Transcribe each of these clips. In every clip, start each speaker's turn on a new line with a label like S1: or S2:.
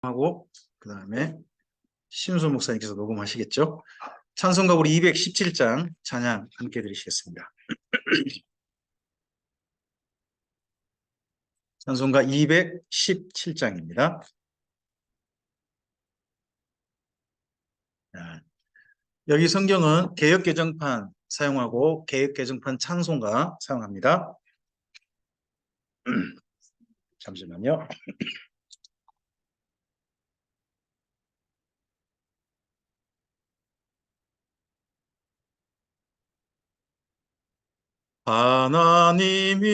S1: 하고 그 다음에 심수 목사님께서 녹음하시겠죠? 찬송가 우리 217장 찬양 함께 드리시겠습니다. 찬송가 217장입니다. 여기 성경은 개역개정판 사용하고 개역개정판 찬송가 사용합니다. 잠시만요. 하나님이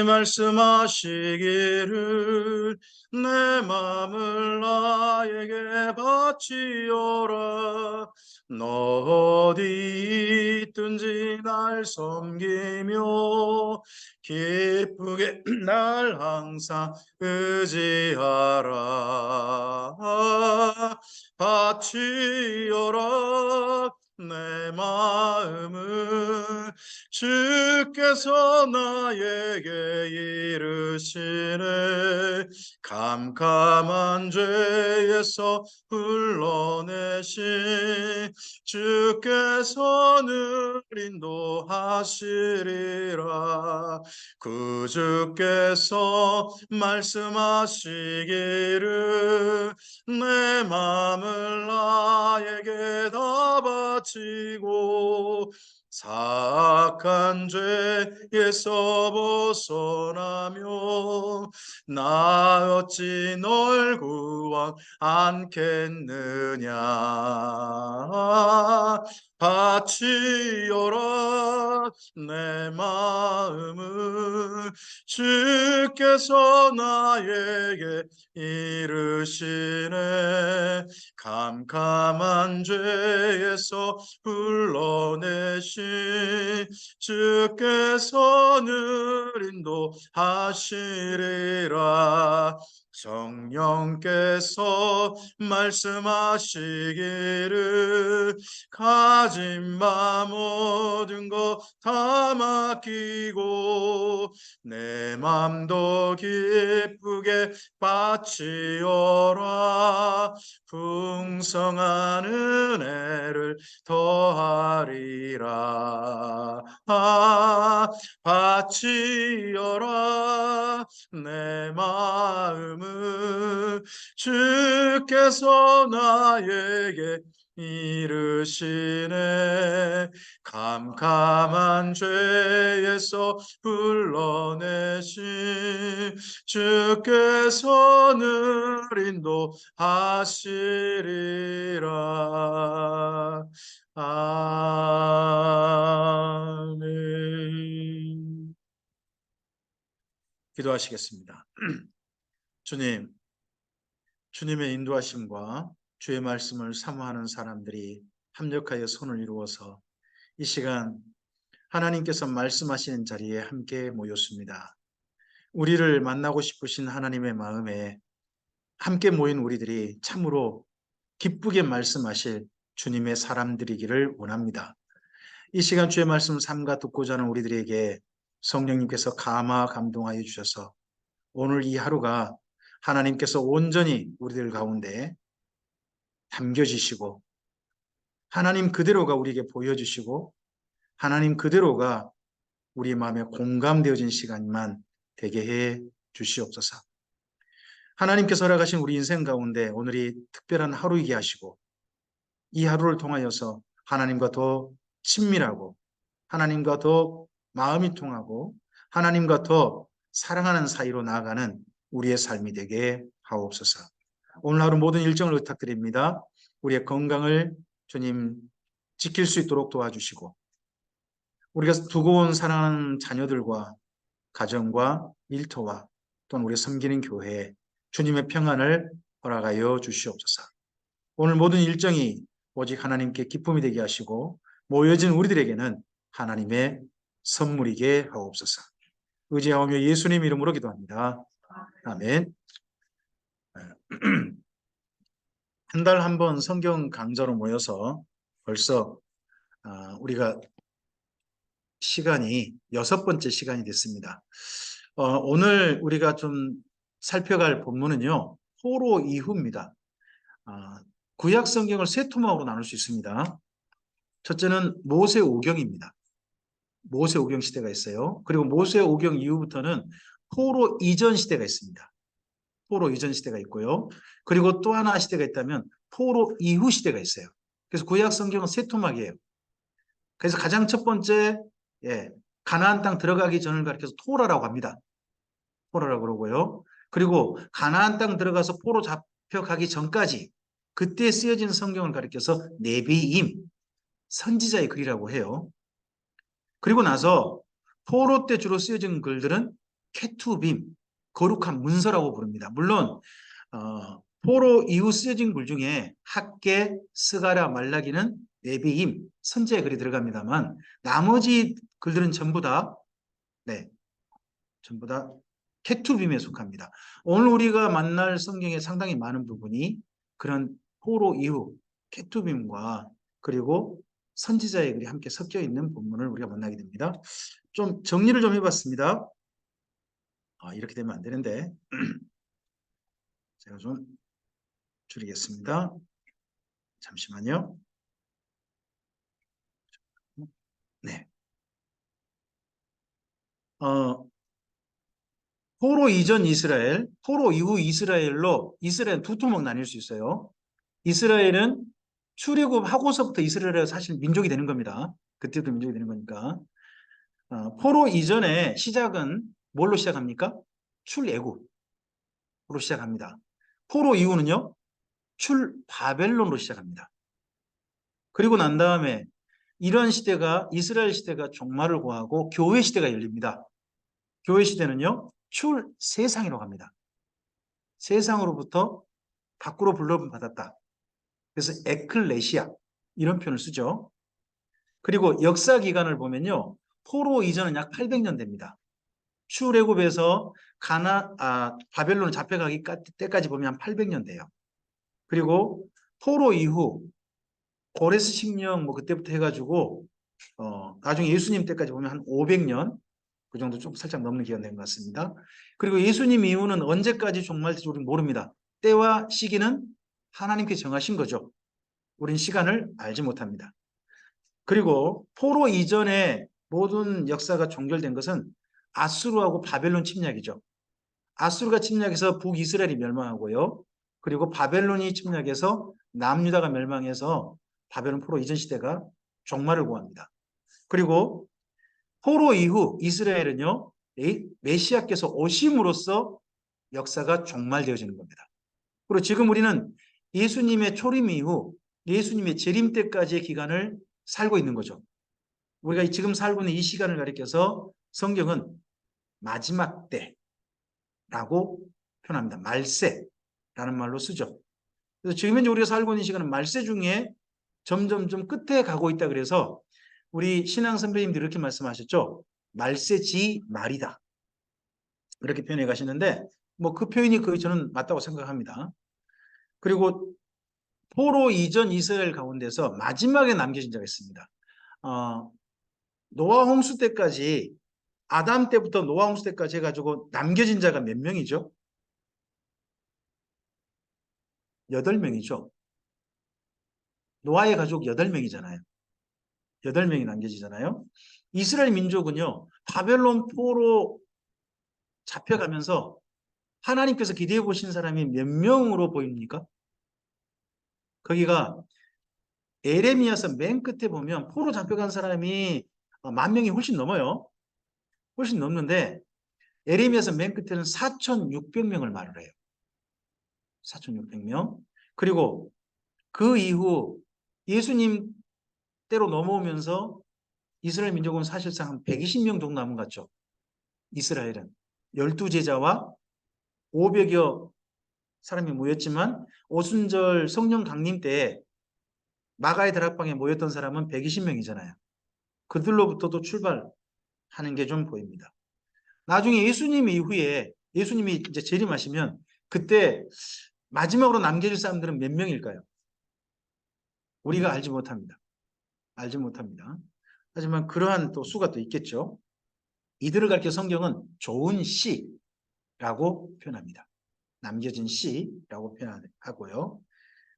S1: 말씀하시기를 내 맘을 나에게 바치어라. 너 어디 있든지 날 섬기며 기쁘게 날 항상 의지하라. 바치어라 내 마음을. 주께서 나에게 이르시네. 캄캄한 죄에서 불러내신 주께서는 인도하시리라. 그 주께서 말씀하시기를 내 맘을 나에게 다 바치고 사악한 죄에서 벗어나며 나 어찌 널 구원 않겠느냐. 바치어라 내 마음을. 주께서 나에게 이르시네. 캄캄한 죄에서 불러내신 주께서는 인도하시리라. 성령께서 말씀하시기를 가진 바 모든 것 다 맡기고 내 맘도 기쁘게 바치어라. 풍성한 은혜를 더하리라. 바치어라 내 마음을. 주께서 나에게 이르시네. 캄캄한 죄에서 불러내신 주께서는 인도하시리라. 아멘. 기도하시겠습니다. 주님의 인도하심과 주의 말씀을 사모하는 사람들이 합력하여 손을 이루어서 이 시간 하나님께서 말씀하시는 자리에 함께 모였습니다. 우리를 만나고 싶으신 하나님의 마음에 함께 모인 우리들이 참으로 기쁘게 말씀하실 주님의 사람들이기를 원합니다. 이 시간 주의 말씀 삼가 듣고자 하는 우리들에게 성령님께서 감동하여 주셔서 오늘 이 하루가 하나님께서 온전히 우리들 가운데 담겨지시고 하나님 그대로가 우리에게 보여주시고 하나님 그대로가 우리 마음에 공감되어진 시간만 되게 해 주시옵소서. 하나님께서 허락하신 우리 인생 가운데 오늘이 특별한 하루이게 하시고 이 하루를 통하여서 하나님과 더 친밀하고 하나님과 더 마음이 통하고 하나님과 더 사랑하는 사이로 나아가는 우리의 삶이 되게 하옵소서. 오늘 하루 모든 일정을 부탁드립니다. 우리의 건강을 주님 지킬 수 있도록 도와주시고 우리가 두고 온 사랑하는 자녀들과 가정과 일터와 또는 우리 섬기는 교회에 주님의 평안을 허락하여 주시옵소서. 오늘 모든 일정이 오직 하나님께 기쁨이 되게 하시고 모여진 우리들에게는 하나님의 선물이게 하옵소서. 의지하오며 예수님 이름으로 기도합니다. 아멘. 한 달 한 번 성경 강좌로 모여서 벌써 우리가 시간이 6번째 시간이 됐습니다. 오늘 우리가 좀 살펴갈 본문은요. 포로 이후입니다. 구약 성경을 세 토막으로 나눌 수 있습니다. 첫째는 모세 오경입니다. 모세 오경 시대가 있어요. 그리고 모세 오경 이후부터는 포로 이전 시대가 있습니다. 포로 이전 시대가 있고요. 그리고 또 하나 시대가 있다면 포로 이후 시대가 있어요. 그래서 구약 성경은 세 토막이에요. 그래서 가장 첫 번째, 가나안 땅 들어가기 전을 가리켜서 토라라고 합니다. 포로라고 그러고요. 그리고 가나안 땅 들어가서 포로 잡혀가기 전까지 그때 쓰여진 성경을 가리켜서 네비임, 선지자의 글이라고 해요. 그리고 나서 포로 때 주로 쓰여진 글들은 케투빔, 거룩한 문서라고 부릅니다. 물론 포로 이후 쓰여진 글 중에 학계, 스가랴, 말라기는 네비임, 선지자의 글이 들어갑니다만 나머지 글들은 전부 다 케투빔에 속합니다. 오늘 우리가 만날 성경의 상당히 많은 부분이 그런 포로 이후 케투빔과 그리고 선지자의 글이 함께 섞여 있는 본문을 우리가 만나게 됩니다. 좀 정리를 좀 해봤습니다. 이렇게 되면 안 되는데 제가 좀 줄이겠습니다. 잠시만요. 네. 포로 이전 이스라엘, 포로 이후 이스라엘로 이스라엘 두 토막 나뉠 수 있어요. 이스라엘은 출애굽하고서부터 이스라엘이 사실 민족이 되는 겁니다. 그때부터 민족이 되는 거니까. 포로 이전에 시작은 뭘로 시작합니까? 출애굽으로 시작합니다. 포로 이후는요, 출바벨론으로 시작합니다. 그리고 난 다음에 이런 시대가 이스라엘 시대가 종말을 고하고 교회 시대가 열립니다. 교회 시대는요, 출세상이라고 합니다. 세상으로부터 밖으로 불러받았다. 받았다. 그래서 에클레시아 이런 표현을 쓰죠. 그리고 역사 기간을 보면요, 포로 이전은 약 800년 됩니다. 출애굽에서 바벨론 잡혀가기 때까지 보면 한 800년 돼요. 그리고 포로 이후 고레스 칙령 뭐 그때부터 해가지고 나중에 예수님 때까지 보면 한 500년 그 정도 좀 살짝 넘는 기간 된 것 같습니다. 그리고 예수님 이후는 언제까지 종말될지 우리는 모릅니다. 때와 시기는 하나님께서 정하신 거죠. 우린 시간을 알지 못합니다. 그리고 포로 이전에 모든 역사가 종결된 것은 아수르하고 바벨론 침략이죠. 아수르가 침략해서 북이스라엘이 멸망하고요. 그리고 바벨론이 침략해서 남유다가 멸망해서 바벨론 포로 이전 시대가 종말을 고합니다. 그리고 포로 이후 이스라엘은요, 메시아께서 오심으로써 역사가 종말되어지는 겁니다. 그리고 지금 우리는 예수님의 초림 이후 예수님의 재림 때까지의 기간을 살고 있는 거죠. 우리가 지금 살고 있는 이 시간을 가리켜서 성경은 마지막 때라고 표현합니다. 말세라는 말로 쓰죠. 그래서 지금 현재 우리가 살고 있는 시간은 말세 중에 점점점 끝에 가고 있다 그래서 우리 신앙 선배님들이 이렇게 말씀하셨죠. 말세지 말이다. 이렇게 표현해 가시는데 뭐 그 표현이 거의 저는 맞다고 생각합니다. 그리고 포로 이전 이스라엘 가운데서 마지막에 남겨진 자가 있습니다. 노아 홍수 때까지 아담 때부터 노아 홍수 때까지 해가지고 남겨진 자가 몇 명이죠? 8명이죠. 노아의 가족 8명이잖아요. 8명이 남겨지잖아요. 이스라엘 민족은요, 바벨론 포로 잡혀가면서 하나님께서 기대해 보신 사람이 몇 명으로 보입니까? 거기가 에레미야서 맨 끝에 보면 포로 잡혀간 사람이 10,000명이 훨씬 넘어요. 훨씬 넘는데 에레미야서 맨 끝에는 4,600명을 말을 해요. 4,600명. 그리고 그 이후 예수님 때로 넘어오면서 이스라엘 민족은 사실상 한 120명 정도 남은 것 같죠. 이스라엘은 12제자와 500여 사람이 모였지만 오순절 성령 강림 때 마가의 다락방에 모였던 사람은 120명이잖아요. 그들로부터도 출발하는 게 좀 보입니다. 나중에 예수님 이후에 예수님이 이제 재림하시면 그때 마지막으로 남겨질 사람들은 몇 명일까요? 우리가 알지 못합니다. 알지 못합니다. 하지만 그러한 또 수가 또 있겠죠. 이들을 가리켜 성경은 좋은 씨라고 표현합니다. 남겨진 씨라고 표현하고요.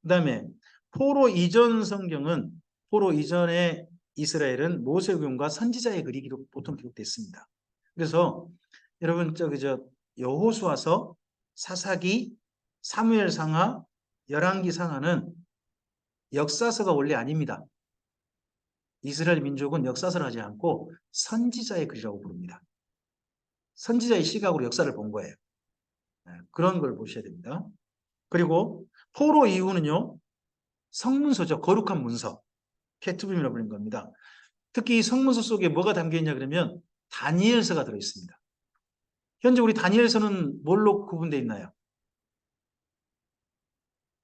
S1: 그 다음에 포로 이전 성경은 포로 이전의 이스라엘은 모세오경과 선지자의 글이 보통 기록되어 있습니다. 그래서 여러분 여호수아서, 사사기, 사무엘상하, 열왕기상하는 역사서가 원래 아닙니다. 이스라엘 민족은 역사서를 하지 않고 선지자의 글이라고 부릅니다. 선지자의 시각으로 역사를 본 거예요. 그런 걸 보셔야 됩니다. 그리고 포로 이후는요, 성문서죠. 거룩한 문서. 케투빔이라고 부르는 겁니다. 특히 이 성문서 속에 뭐가 담겨있냐 그러면 다니엘서가 들어있습니다. 현재 우리 다니엘서는 뭘로 구분되어 있나요?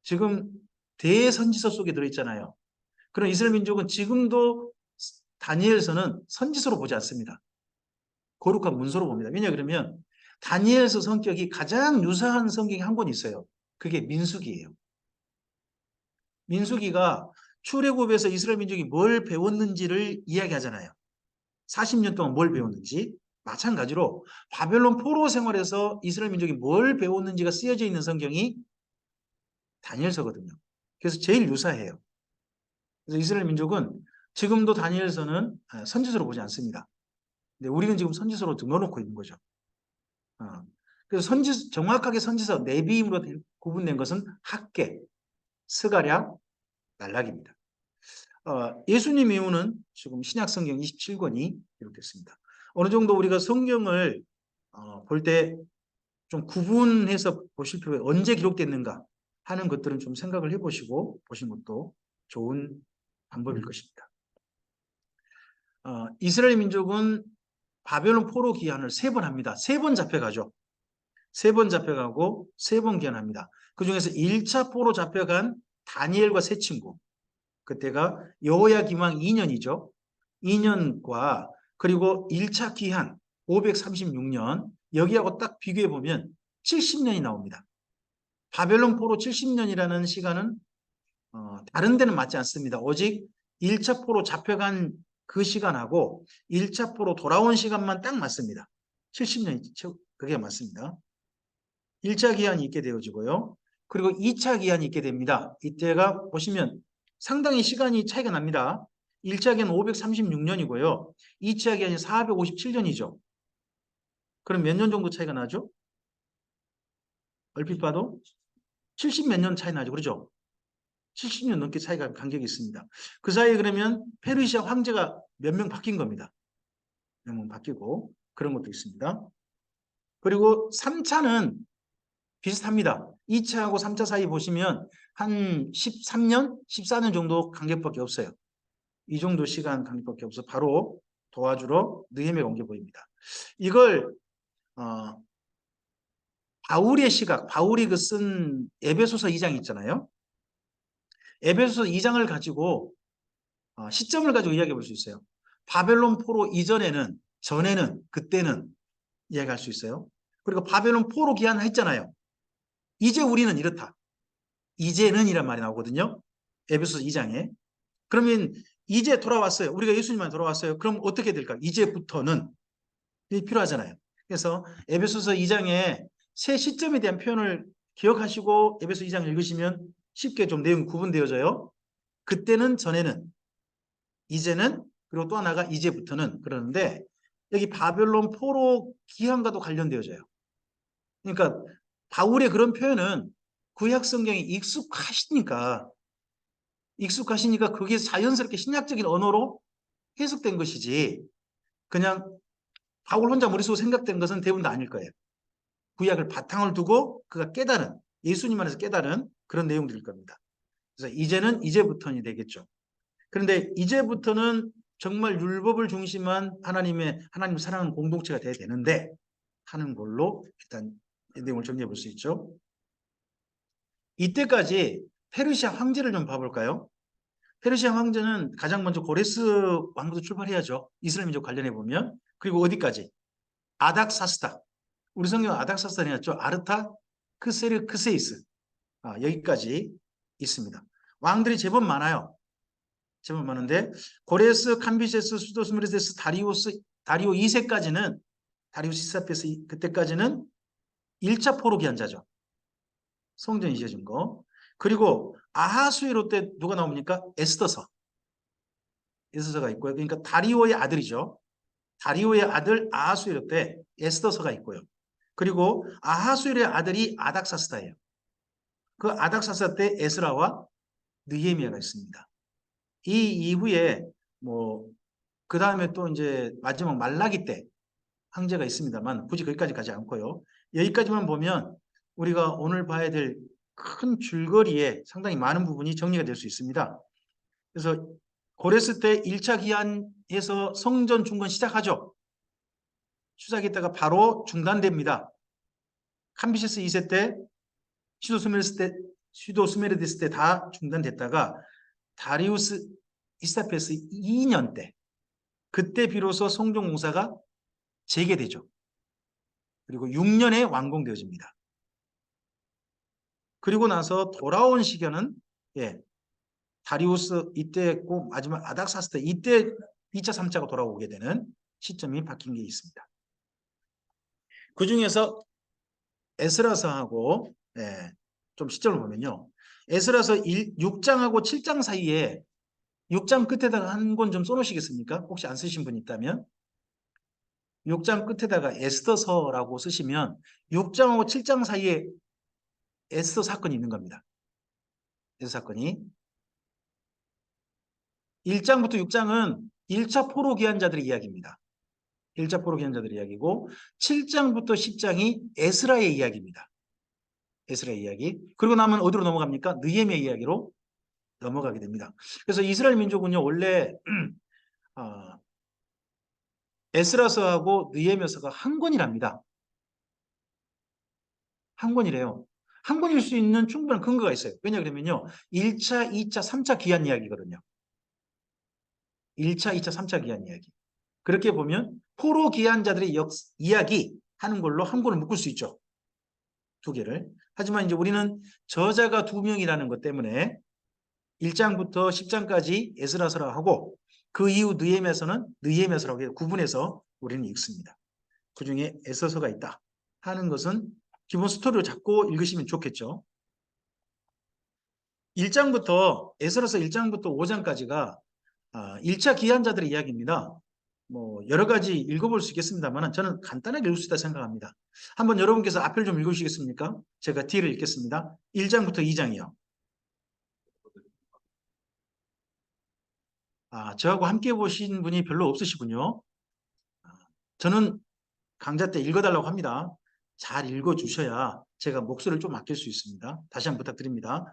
S1: 지금 대선지서 속에 들어있잖아요. 그럼 이스라엘 민족은 지금도 다니엘서는 선지서로 보지 않습니다. 거룩한 문서로 봅니다. 왜냐 그러면 다니엘서 성격이 가장 유사한 성경이 한 권 있어요. 그게 민수기예요. 민수기가 출애굽에서 이스라엘 민족이 뭘 배웠는지를 이야기하잖아요. 40년 동안 뭘 배웠는지. 마찬가지로 바벨론 포로 생활에서 이스라엘 민족이 뭘 배웠는지가 쓰여져 있는 성경이 다니엘서거든요. 그래서 제일 유사해요. 그래서 이스라엘 민족은 지금도 다니엘서는 선지서로 보지 않습니다. 근데 우리는 지금 선지서로 등록해놓고 있는 거죠. 그래서 정확하게 선지서 네비임으로 구분된 것은 학계, 스가랴, 말라기입니다. 예수님 이후는 지금 신약성경 27권이 기록됐습니다. 어느 정도 우리가 성경을 볼 때 좀 구분해서 보실 필요에 언제 기록됐는가 하는 것들은 좀 생각을 해보시고 보시는 것도 좋은 방법일 것입니다. 이스라엘 민족은 바벨론 포로 기한을 3번 합니다. 3번 잡혀가죠. 3번 잡혀가고 3번 기한합니다. 그 중에서 1차 포로 잡혀간 다니엘과 세 친구, 그때가 여호야김왕 2년이죠. 2년과 그리고 1차 기한 536년, 여기하고 딱 비교해 보면 70년이 나옵니다. 바벨론 포로 70년이라는 시간은 다른 데는 맞지 않습니다. 오직 1차 포로 잡혀간 그 시간하고 1차 포로 돌아온 시간만 딱 맞습니다. 70년이 그게 맞습니다. 1차 기한이 있게 되어지고요. 그리고 2차 기한이 있게 됩니다. 이때가 보시면 상당히 시간이 차이가 납니다. 1차 기한은 536년이고요. 2차 기한이 457년이죠. 그럼 몇 년 정도 차이가 나죠? 얼핏 봐도 70 몇 년 차이 나죠. 그렇죠? 70년 넘게 차이가 간격이 있습니다. 그 사이에 그러면 페르시아 황제가 몇 명 바뀐 겁니다. 몇 명 바뀌고 그런 것도 있습니다. 그리고 3차는 비슷합니다. 2차하고 3차 사이 보시면 한 13년, 14년 정도 간격밖에 없어요. 이 정도 시간 간격밖에 없어 바로 도와주러 느헤미야가 온 게 보입니다. 이걸 바울의 시각, 바울이 그 쓴 에베소서 2장 있잖아요. 에베소서 2장을 가지고 시점을 가지고 이야기해 볼 수 있어요. 바벨론 포로 이전에는, 전에는, 그때는 이야기할 수 있어요. 그리고 바벨론 포로 기한을 했잖아요. 이제 우리는 이렇다. 이제는 이란 말이 나오거든요. 에베소서 2장에. 그러면 이제 돌아왔어요. 우리가 예수님만 돌아왔어요. 그럼 어떻게 될까? 이제부터는 필요하잖아요. 그래서 에베소서 2장에 새 시점에 대한 표현을 기억하시고 에베소 2장을 읽으시면 쉽게 좀 내용이 구분되어져요. 그때는, 전에는, 이제는, 그리고 또 하나가 이제부터는 그러는데 여기 바벨론 포로 기한과도 관련되어져요. 그러니까 바울의 그런 표현은 구약 성경이 익숙하시니까 그게 자연스럽게 신약적인 언어로 해석된 것이지 그냥 바울 혼자 머릿속으로 생각된 것은 대부분 다 아닐 거예요. 구약을 바탕을 두고 그가 깨달은, 예수님 안에서 깨달은 그런 내용들일 겁니다. 그래서 이제는, 이제부터는 되겠죠. 그런데 이제부터는 정말 율법을 중심한 하나님 사랑하는 공동체가 돼야 되는데 하는 걸로 일단 이 내용을 정리해 볼 수 있죠. 이때까지 페르시아 황제를 좀 봐볼까요? 페르시아 황제는 가장 먼저 고레스 왕부터 출발해야죠. 이스라엘 민족 관련해 보면. 그리고 어디까지? 아닥사스다. 우리 성경 아닥사스다는 했죠. 아르타크세르크세이스. 여기까지 있습니다. 왕들이 제법 많아요. 제법 많은데 고레스, 캄비세스, 수도스미르세스, 다리오 2세까지는 다리오 시사페스 그때까지는 1차 포로 기한자죠. 성전이 지어진 거. 그리고 아하수에로 때 누가 나옵니까? 에스더서. 에스더서가 있고요. 그러니까 다리오의 아들이죠. 다리오의 아들 아하수에로 때 에스더서가 있고요. 그리고 아하수엘의 아들이 아닥사스다예요. 그 아닥사스다 때 에스라와 느헤미야가 있습니다. 이 이후에 뭐 그 다음에 또 이제 마지막 말라기 때 황제가 있습니다만 굳이 거기까지 가지 않고요. 여기까지만 보면 우리가 오늘 봐야 될 큰 줄거리에 상당히 많은 부분이 정리가 될 수 있습니다. 그래서 고레스 때 1차 기한에서 성전 중건 시작하죠. 시작했다가 바로 중단됩니다. 캄비세스 2세 때 시도 스메르디스 때 다 중단됐다가 다리우스 이스타페스 2년 때 그때 비로소 성전 공사가 재개되죠. 그리고 6년에 완공되어집니다. 그리고 나서 돌아온 시기는 다리우스 이때 했고 마지막 아닥사스 때 이때 2차, 3차가 돌아오게 되는 시점이 바뀐 게 있습니다. 그 중에서 에스라서하고 좀 시점을 보면요. 에스라서 6장하고 7장 사이에 6장 끝에다가 한 권 좀 써놓으시겠습니까? 혹시 안 쓰신 분 있다면 6장 끝에다가 에스더서라고 쓰시면 6장하고 7장 사이에 에스더 사건이 있는 겁니다. 에스더 사건이 1장부터 6장은 1차 포로 귀환자들의 이야기입니다. 1차 포로 귀환자들의 이야기고 7장부터 10장이 에스라의 이야기입니다. 에스라의 이야기. 그리고 나면 어디로 넘어갑니까? 느헤미야 이야기로 넘어가게 됩니다. 그래서 이스라엘 민족은요 원래 에스라서하고 느헤미야서가 한 권이랍니다. 한 권이래요. 한 권일 수 있는 충분한 근거가 있어요. 왜냐 그러면요 1차, 2차, 3차 기한 이야기거든요. 1차, 2차, 3차 기한 이야기. 그렇게 보면 포로 기한자들의 이야기 하는 걸로 한 권을 묶을 수 있죠. 두 개를. 하지만 이제 우리는 저자가 두 명이라는 것 때문에 1장부터 10장까지 에스라서라고 하고 그 이후 느헤미야서는 느헤미야서라고 구분해서 우리는 읽습니다. 그 중에 에스더서가 있다 하는 것은 기본 스토리를 잡고 읽으시면 좋겠죠. 1장부터 에스더서 1장부터 5장까지가 1차 기한자들의 이야기입니다. 뭐 여러 가지 읽어볼 수 있겠습니다만 저는 간단하게 읽을 수 있다 생각합니다. 한번 여러분께서 앞을 좀 읽으시겠습니까? 제가 뒤를 읽겠습니다. 1장부터 2장이요. 저하고 함께 보신 분이 별로 없으시군요. 저는 강좌 때 읽어달라고 합니다. 잘 읽어주셔야 제가 목소리를 좀 아낄 수 있습니다. 다시 한번 부탁드립니다.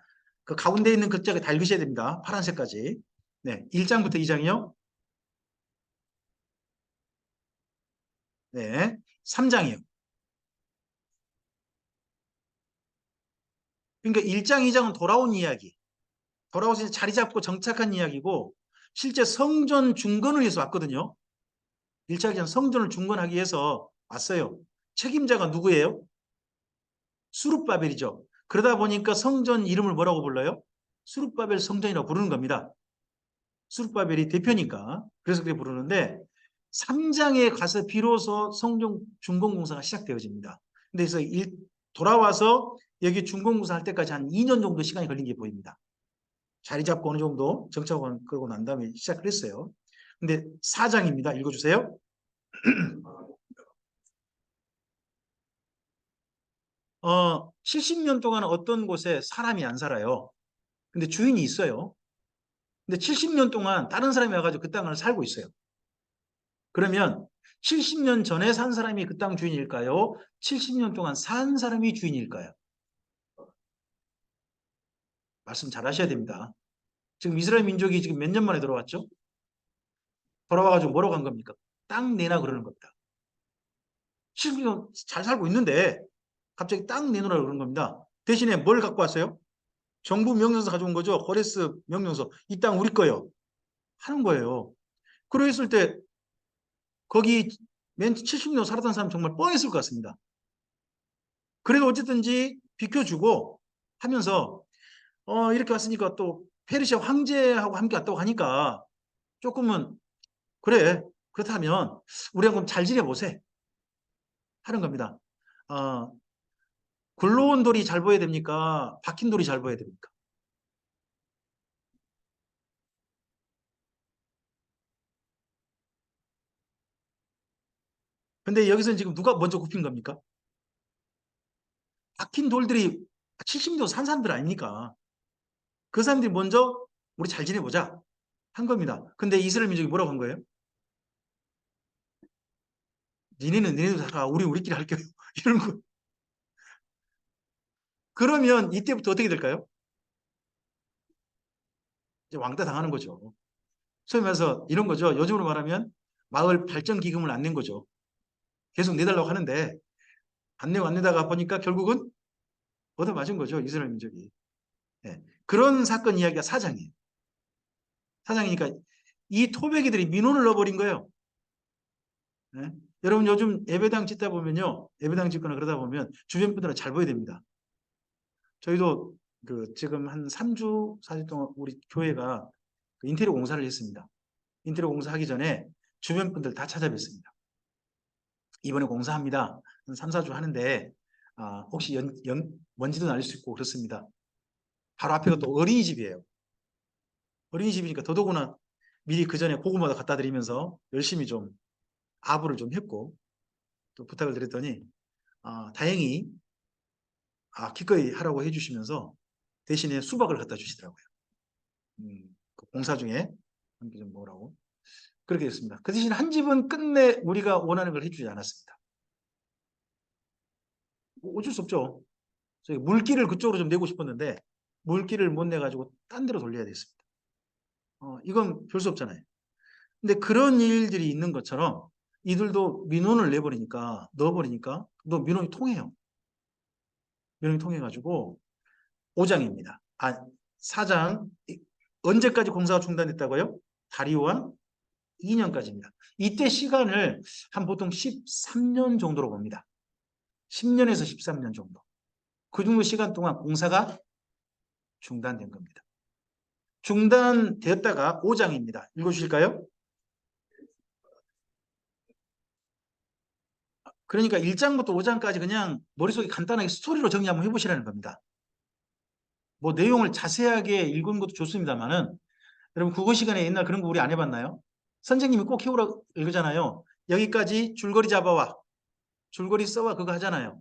S1: 그 가운데 있는 글자가 다 읽으셔야 됩니다. 파란색까지. 네, 1장부터 2장이요. 네, 3장이요. 그러니까 1장, 2장은 돌아온 이야기. 돌아와서 자리 잡고 정착한 이야기고 실제 성전 중건을 위해서 왔거든요. 1차 기간 성전을 중건하기 위해서 왔어요. 책임자가 누구예요? 수룹바벨이죠. 그러다 보니까 성전 이름을 뭐라고 불러요? 수룹바벨 성전이라고 부르는 겁니다. 수룹바벨이 대표니까. 그래서 그렇게 부르는데 3장에 가서 비로소 성전 중건공사가 시작되어집니다. 근데 그래서 돌아와서 여기 중건공사 할 때까지 한 2년 정도 시간이 걸린 게 보입니다. 자리 잡고 어느 정도 정착을 끌고 난 다음에 시작을 했어요. 근데 4장입니다. 읽어주세요. 70년 동안 어떤 곳에 사람이 안 살아요. 근데 주인이 있어요. 근데 70년 동안 다른 사람이 와가지고 그 땅을 살고 있어요. 그러면 70년 전에 산 사람이 그 땅 주인일까요? 70년 동안 산 사람이 주인일까요? 말씀 잘 하셔야 됩니다. 지금 이스라엘 민족이 지금 몇 년 만에 돌아왔죠? 돌아와가지고 뭐라고 한 겁니까? 땅 내놔 그러는 겁니다. 70년 잘 살고 있는데 갑자기 땅 내놓으라 그러는 겁니다. 대신에 뭘 갖고 왔어요? 정부 명령서 가져온 거죠. 호레스 명령서. 이 땅 우리 거요. 하는 거예요. 그랬을 때 거기 맨 70년 살았던 사람 정말 뻥했을 것 같습니다. 그래도 어쨌든지 비켜주고 하면서 이렇게 왔으니까 또 페르시아 황제하고 함께 왔다고 하니까 조금은 그래 그렇다면 우리하고 잘 지내보세 하는 겁니다. 어, 굴러온 돌이 잘 보여야 됩니까? 박힌 돌이 잘 보여야 됩니까? 근데 여기서는 지금 누가 먼저 굽힌 겁니까? 박힌 돌들이 70도 산 사람들 아닙니까? 그 사람들이 먼저 우리 잘 지내보자 한 겁니다. 근데 이스라엘 민족이 뭐라고 한 거예요? 니네는 니네도 살아. 우리끼리 할게요. 이런 거. 그러면 이때부터 어떻게 될까요? 이제 왕따 당하는 거죠. 소위 말해서 이런 거죠. 요즘으로 말하면 마을 발전 기금을 안 낸 거죠. 계속 내달라고 하는데 안 내고 안 내다가 보니까 결국은 얻어맞은 거죠. 이스라엘 민족이. 예. 그런 사건 이야기가 사장이에요. 사장이니까 이 토백이들이 민원을 넣어버린 거예요. 예? 여러분 요즘 예배당 짓다 보면요. 예배당 짓거나 그러다 보면 주변 분들은 잘 보여야 됩니다. 저희도 그 지금 한 3주, 4주 동안 우리 교회가 그 인테리어 공사를 했습니다. 인테리어 공사하기 전에 주변 분들 다 찾아뵀습니다. 이번에 공사합니다. 한 3, 4주 하는데 혹시 먼지도 날 수 있고 그렇습니다. 바로 앞에가 또 어린이집이에요. 어린이집이니까 더더구나 미리 그 전에 고구마도 갖다 드리면서 열심히 좀 아부를 좀 했고 또 부탁을 드렸더니 다행히 기꺼이 하라고 해주시면서 대신에 수박을 갖다 주시더라고요. 그 공사 중에 함께 좀 먹으라고 그렇게 됐습니다. 그 대신 한 집은 끝내 우리가 원하는 걸 해주지 않았습니다. 뭐 어쩔 수 없죠. 저희 물기를 그쪽으로 좀 내고 싶었는데 물기를 못 내가지고 딴 데로 돌려야 됐습니다. 이건 별 수 없잖아요. 근데 그런 일들이 있는 것처럼 이들도 민원을 넣어버리니까 너 민원이 통해요. 민원이 통해가지고 5장입니다. 4장 언제까지 공사가 중단됐다고요? 다리오왕 2년까지입니다. 이때 시간을 한 보통 13년 정도로 봅니다. 10년에서 13년 정도. 그 정도 시간 동안 공사가 중단된 겁니다. 중단되었다가 5장입니다. 읽어주실까요? 그러니까 1장부터 5장까지 그냥 머릿속에 간단하게 스토리로 정리 한번 해보시라는 겁니다. 뭐 내용을 자세하게 읽은 것도 좋습니다만은 여러분 국어 시간에 옛날 그런 거 우리 안 해봤나요? 선생님이 꼭 해오라 읽잖아요. 여기까지 줄거리 잡아와. 줄거리 써와 그거 하잖아요.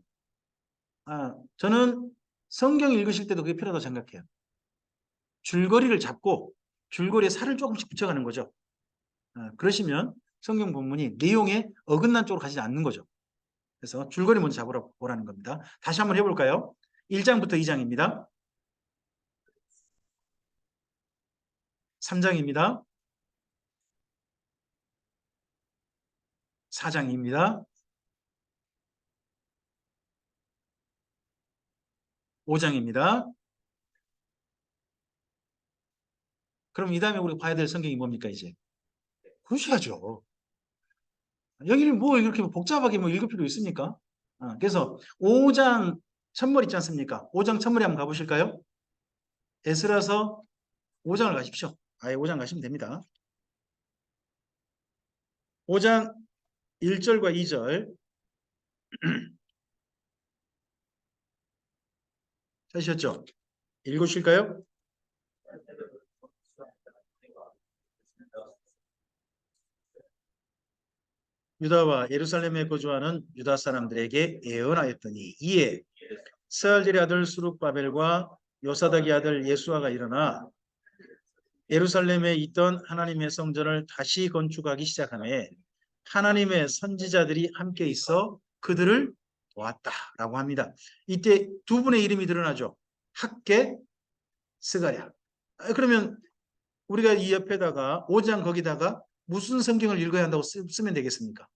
S1: 저는 성경 읽으실 때도 그게 필요하다고 생각해요. 줄거리를 잡고 줄거리에 살을 조금씩 붙여가는 거죠. 그러시면 성경 본문이 내용에 어긋난 쪽으로 가지 않는 거죠. 그래서 줄거리 먼저 잡으라는 겁니다. 다시 한번 해볼까요? 1장부터 2장입니다. 3장입니다. 4장입니다. 5장입니다. 그럼 이 다음에 우리가 봐야 될 성경이 뭡니까 이제? 보셔야죠. 여기를 뭐 이렇게 복잡하게 뭐 읽을 필요 있습니까? 그래서 5장 첫머리 있지 않습니까? 5장 첫머리 한번 가보실까요? 에스라서 5장을 가십시오. 5장 가시면 됩니다. 5장 1절과 2절 찾으셨죠? 읽으실까요? 유다와 예루살렘에 거주하는 유다 사람들에게 예언하였더니 이에 스알델의 아들 수룹바벨과 요사닥의 아들 예수아가 일어나 예루살렘에 있던 하나님의 성전을 다시 건축하기 시작하며 하나님의 선지자들이 함께 있어 그들을 도왔다라고 합니다. 이때 두 분의 이름이 드러나죠. 학개, 스가랴. 그러면 우리가 이 옆에다가 5장 거기다가 무슨 성경을 읽어야 한다고 쓰면 되겠습니까?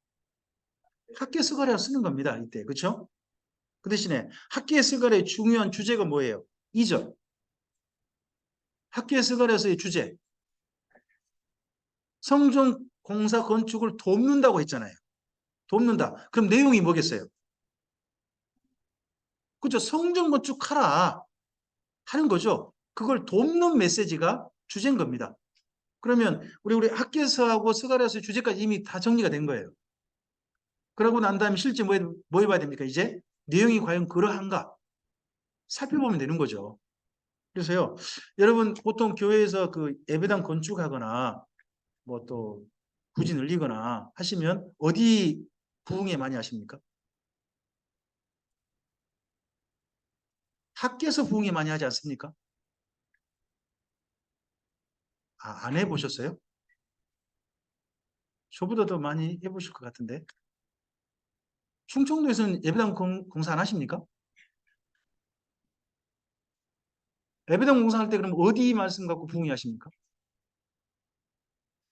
S1: 학개, 스가랴 쓰는 겁니다. 이때. 그렇죠? 그 대신에 학개, 스가랴의 중요한 주제가 뭐예요? 2절. 학개, 스가랴에서의 주제. 성전 공사 건축을 돕는다고 했잖아요. 돕는다. 그럼 내용이 뭐겠어요? 그죠? 성전 건축하라 하는 거죠. 그걸 돕는 메시지가 주제인 겁니다. 그러면 우리 학개서하고 스가랴서의 주제까지 이미 다 정리가 된 거예요. 그러고 난 다음에 실제 뭐 해봐야 됩니까? 이제 내용이 과연 그러한가? 살펴보면 되는 거죠. 그래서요, 여러분 보통 교회에서 그 예배당 건축하거나 뭐 또 부지 늘리거나 하시면 어디 부흥회 많이 하십니까? 학교에서 부흥회 많이 하지 않습니까? 아, 안 해보셨어요? 저보다 더 많이 해보실 것 같은데. 충청도에서는 예배당 공사 안 하십니까? 예배당 공사할 때 그럼 어디 말씀 갖고 부흥회 하십니까?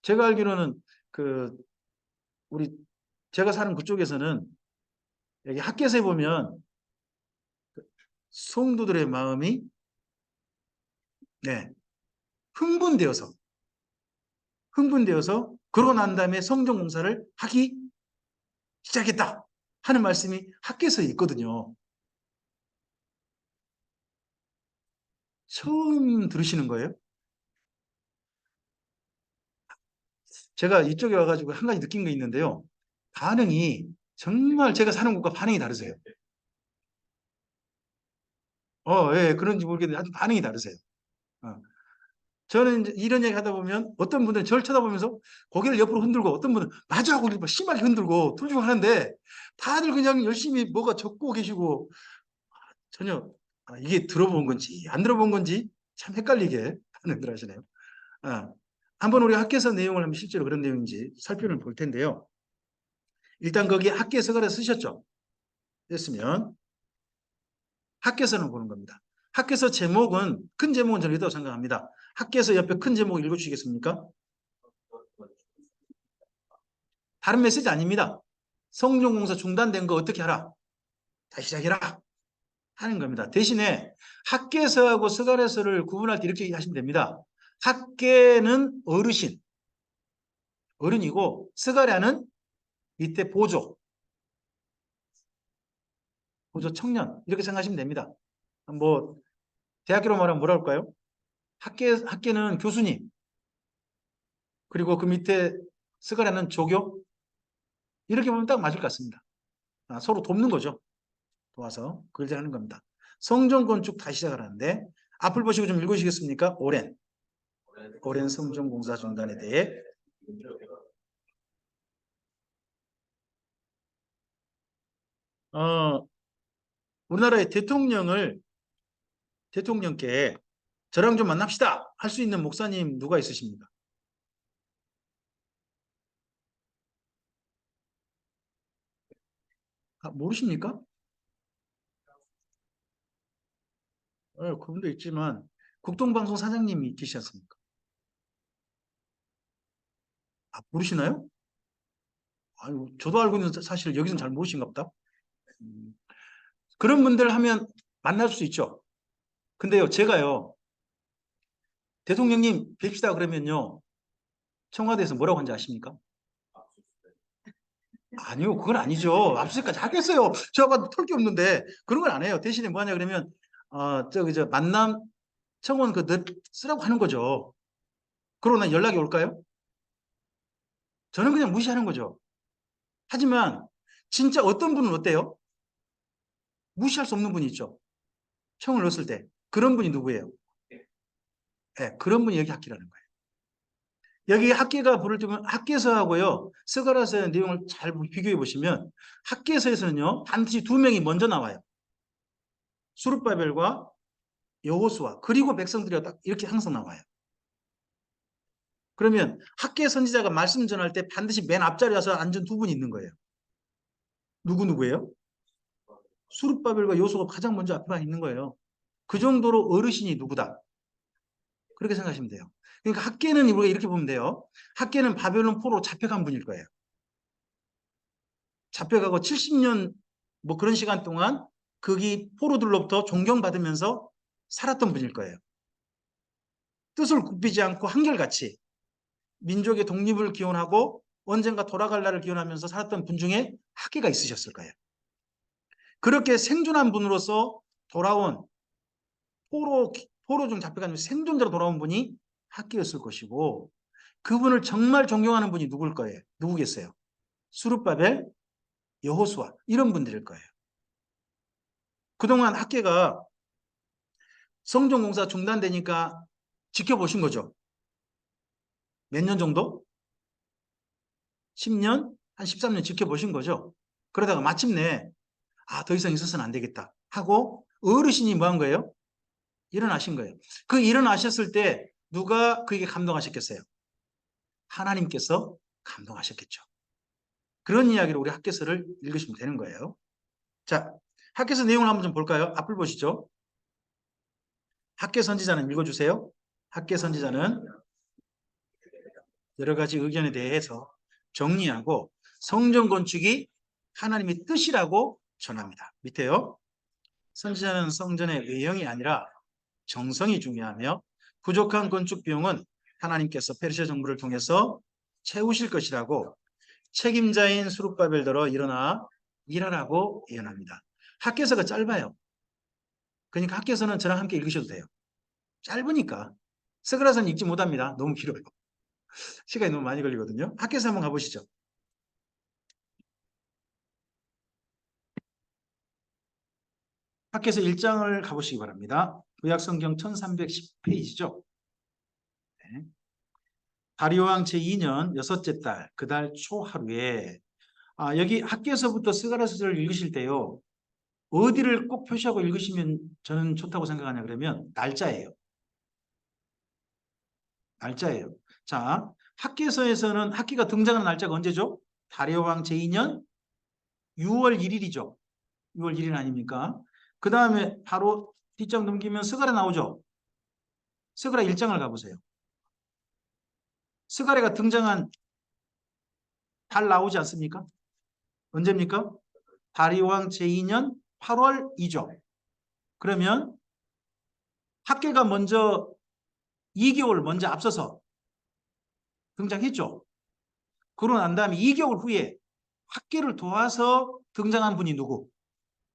S1: 제가 알기로는 그 우리 제가 사는 그쪽에서는 여기 학교에서 보면 성도들의 마음이 네, 흥분되어서 그러고 난 다음에 성전 공사를 하기 시작했다 하는 말씀이 학교에서 있거든요. 처음 들으시는 거예요? 제가 이쪽에 와가지고 한 가지 느낀 게 있는데요. 반응이 정말 제가 사는 곳과 반응이 다르세요. 예, 그런지 모르겠는데 아주 반응이 다르세요. 어. 저는 이제 이런 얘기 하다 보면 어떤 분들은 저를 쳐다보면서 고개를 옆으로 흔들고 어떤 분은 맞아 하고 심하게 흔들고 둘 중 하는데 다들 그냥 열심히 뭐가 적고 계시고 전혀 이게 들어본 건지 안 들어본 건지 참 헷갈리게 반응들 하시네요. 아, 한번 우리 학교에서 내용을 한번 실제로 그런 내용인지 살펴볼 텐데요. 일단 거기 학교에서 그래 쓰셨죠? 됐으면 학교에서는 보는 겁니다. 학교에서 제목은 큰 제목은 저는 이렇다고 생각합니다. 학교에서 옆에 큰 제목 읽어주시겠습니까? 다른 메시지 아닙니다. 성전공사 중단된 거 어떻게 하라? 다시 시작해라 하는 겁니다. 대신에 학계서하고 서가래서를 구분할 때 이렇게 하시면 됩니다. 학계는 어르신, 어른이고 서가랴는 밑에 보조 청년 이렇게 생각하시면 됩니다. 뭐 대학교로 말하면 뭐라 할까요? 학계는 교수님, 그리고 그 밑에 서가랴는 조교 이렇게 보면 딱 맞을 것 같습니다. 서로 돕는 거죠. 도와서 그걸 하는 겁니다. 성전 건축 다시 시작하는데 앞을 보시고 좀 읽으시겠습니까? 오랜 성전 공사 중단에 대해 어, 우리나라의 대통령께 저랑 좀 만납시다 할 수 있는 목사님 누가 있으십니까? 모르십니까? 그분도 있지만 국동방송 사장님이 계시지 않습니까? 모르시나요? 아유, 저도 알고 있는 사실 여기서는 잘 모르신가 보다. 음, 그런 분들 하면 만날 수 있죠. 근데요, 제가요, 대통령님 뵙시다 그러면요, 청와대에서 뭐라고 한지 아십니까? 아니요, 그건 아니죠. 압수수색까지 하겠어요. 저하고 털게 없는데 그런 건 안 해요. 대신에 뭐 하냐 그러면 저 만남 청원 쓰라고 하는 거죠. 그러고 난 연락이 올까요? 저는 그냥 무시하는 거죠. 하지만 진짜 어떤 분은 어때요? 무시할 수 없는 분이 있죠. 청을 넣었을 때. 그런 분이 누구예요? 네, 그런 분이 여기 학기라는 거예요. 여기 학계가 부를 때면 학계서하고요. 스가랴서의 내용을 잘 비교해 보시면 학계서에서는요. 반드시 두 명이 먼저 나와요. 수룹바벨과 여호수아 그리고 백성들이 딱 이렇게 항상 나와요. 그러면 학계 선지자가 말씀 전할 때 반드시 맨 앞자리에 와서 앉은 두 분이 있는 거예요. 누구예요? 수룹바벨과 여호수아가 가장 먼저 앞에 있는 거예요. 그 정도로 어르신이 누구다. 그렇게 생각하시면 돼요. 그러니까 학계는 우리가 이렇게 보면 돼요. 학계는 바벨론 포로로 잡혀간 분일 거예요. 잡혀가고 70년 뭐 그런 시간 동안 거기 포로들로부터 존경받으면서 살았던 분일 거예요. 뜻을 굽히지 않고 한결같이 민족의 독립을 기원하고 언젠가 돌아갈 날을 기원하면서 살았던 분 중에 학계가 있으셨을 거예요. 그렇게 생존한 분으로서 돌아온 포로 중 잡혀간 생존자로 돌아온 분이 학계였을 것이고 그분을 정말 존경하는 분이 누굴 거예요? 누구겠어요? 수룹바벨, 여호수아 이런 분들일 거예요. 그동안 학계가 성전공사 중단되니까 지켜보신 거죠? 몇 년 정도? 10년? 한 13년 지켜보신 거죠? 그러다가 마침내 더 이상 있어서는 안 되겠다 하고 어르신이 뭐 한 거예요? 일어나신 거예요. 그 일어나셨을 때 누가 그에게 감동하셨겠어요? 하나님께서 감동하셨겠죠. 그런 이야기를 우리 학개서를 읽으시면 되는 거예요. 자, 학개서 내용을 한번 좀 볼까요? 앞을 보시죠. 학개 선지자는 읽어주세요. 학개 선지자는 여러 가지 의견에 대해서 정리하고 성전 건축이 하나님의 뜻이라고 전합니다. 밑에요. 선지자는 성전의 외형이 아니라 정성이 중요하며 부족한 건축 비용은 하나님께서 페르시아 정부를 통해서 채우실 것이라고 책임자인 수룹바벨더러 일어나 일하라고 예언합니다. 학개서가 짧아요. 그러니까 학개서는 저랑 함께 읽으셔도 돼요. 짧으니까. 스그라서는 읽지 못합니다. 너무 길어요. 시간이 너무 많이 걸리거든요. 학개서 한번 가보시죠. 학개서 1장을 가보시기 바랍니다. 구약성경 1310페이지죠. 네. 다리오 왕 제2년 여섯째 달 그 달 초하루에 여기 학개서부터 스가랴서를 읽으실 때요. 어디를 꼭 표시하고 읽으시면 저는 좋다고 생각하냐 그러면 날짜예요. 날짜예요. 자, 학개서에서는 학기가 등장하는 날짜가 언제죠? 다리오 왕 제2년 6월 1일이죠. 6월 1일 아닙니까? 그 다음에 바로 뒷장 넘기면 스가랴 나오죠. 스가랴 1장을 가보세요. 스가랴가 등장한 달 나오지 않습니까? 언제입니까? 다리오 왕 제2년 8월이죠. 그러면 학계가 먼저 2개월 먼저 앞서서 등장했죠. 그러고 난 다음에 2개월 후에 학계를 도와서 등장한 분이 누구?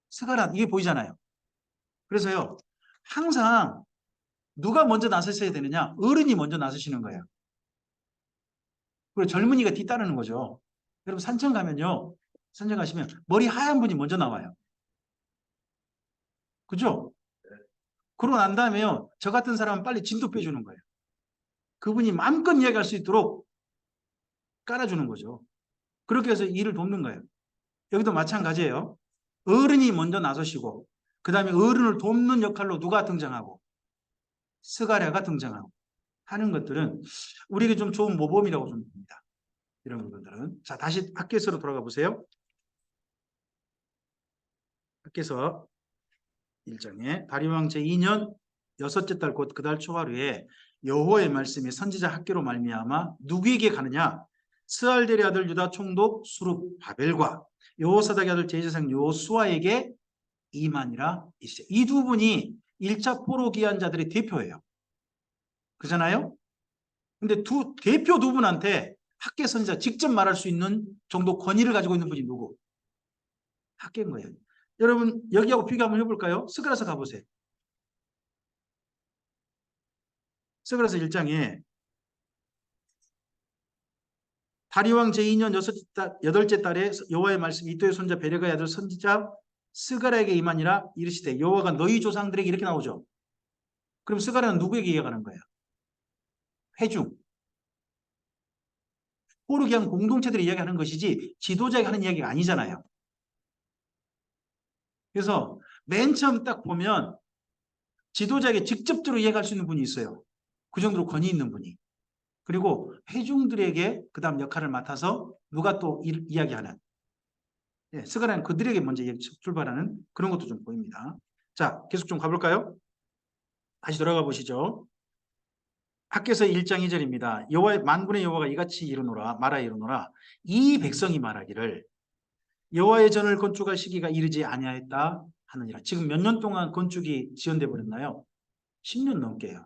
S1: 스가랴. 이게 보이잖아요. 그래서요. 항상 누가 먼저 나서셔야 되느냐? 어른이 먼저 나서시는 거예요. 그리고 젊은이가 뒤따르는 거죠. 여러분 산청 가면요. 산청 가시면 머리 하얀 분이 먼저 나와요. 그죠? 그러고 난 다음에요. 저 같은 사람은 빨리 진도 빼주는 거예요. 그분이 마음껏 이야기할 수 있도록 깔아주는 거죠. 그렇게 해서 일을 돕는 거예요. 여기도 마찬가지예요. 어른이 먼저 나서시고 그 다음에 어른을 돕는 역할로 누가 등장하고 스가랴가 등장하고 하는 것들은 우리에게 좀 좋은 모범이라고 좀 봅니다. 이런 부분들은. 자, 다시 학개서로 돌아가 보세요. 학개서 1장에 다리왕 제2년 여섯째 달 곧 그 달 초하루에 여호와의 말씀이 선지자 학개로 말미암아 누구에게 가느냐? 스알델의 아들 유다 총독 수룹바벨과 여호사닥의 아들 제사장 요수아에게 이만이라 있어요. 이 두 분이 1차 포로 귀환 자들의 대표예요. 그잖아요? 근데 대표 두 분한테 학계 선지자 직접 말할 수 있는 정도 권위를 가지고 있는 분이 누구? 학계인 거예요. 여러분 여기하고 비교 한번 해볼까요? 스가랴서 가보세요. 스가랴서 1장에 다리왕 제2년 여덟째 달에 여호와의 말씀 이도의 손자 베레가의 아들 선지자 스가랴에게 임하니라 이르시되 여호와가 너희 조상들에게 이렇게 나오죠. 그럼 스가랴는 누구에게 이야기하는 거예요? 회중. 포르기한 공동체들이 이야기하는 것이지 지도자가 하는 이야기가 아니잖아요. 그래서 맨 처음 딱 보면 지도자에게 직접적으로 이야기할 수 있는 분이 있어요. 그 정도로 권위 있는 분이. 그리고 회중들에게 그 다음 역할을 맡아서 누가 또 이야기하는. 스가랴는 그들에게 먼저 출발하는 그런 것도 좀 보입니다. 자, 계속 좀 가볼까요? 다시 돌아가 보시죠. 학개서 1장 2절입니다. 여호와의 만군의 여호와가 이같이 이르노라 말하 이르노라 이 백성이 말하기를 여호와의 전을 건축할 시기가 이르지 아니하였다 하느니라. 지금 몇 년 동안 건축이 지연돼 버렸나요? 10년 넘게요.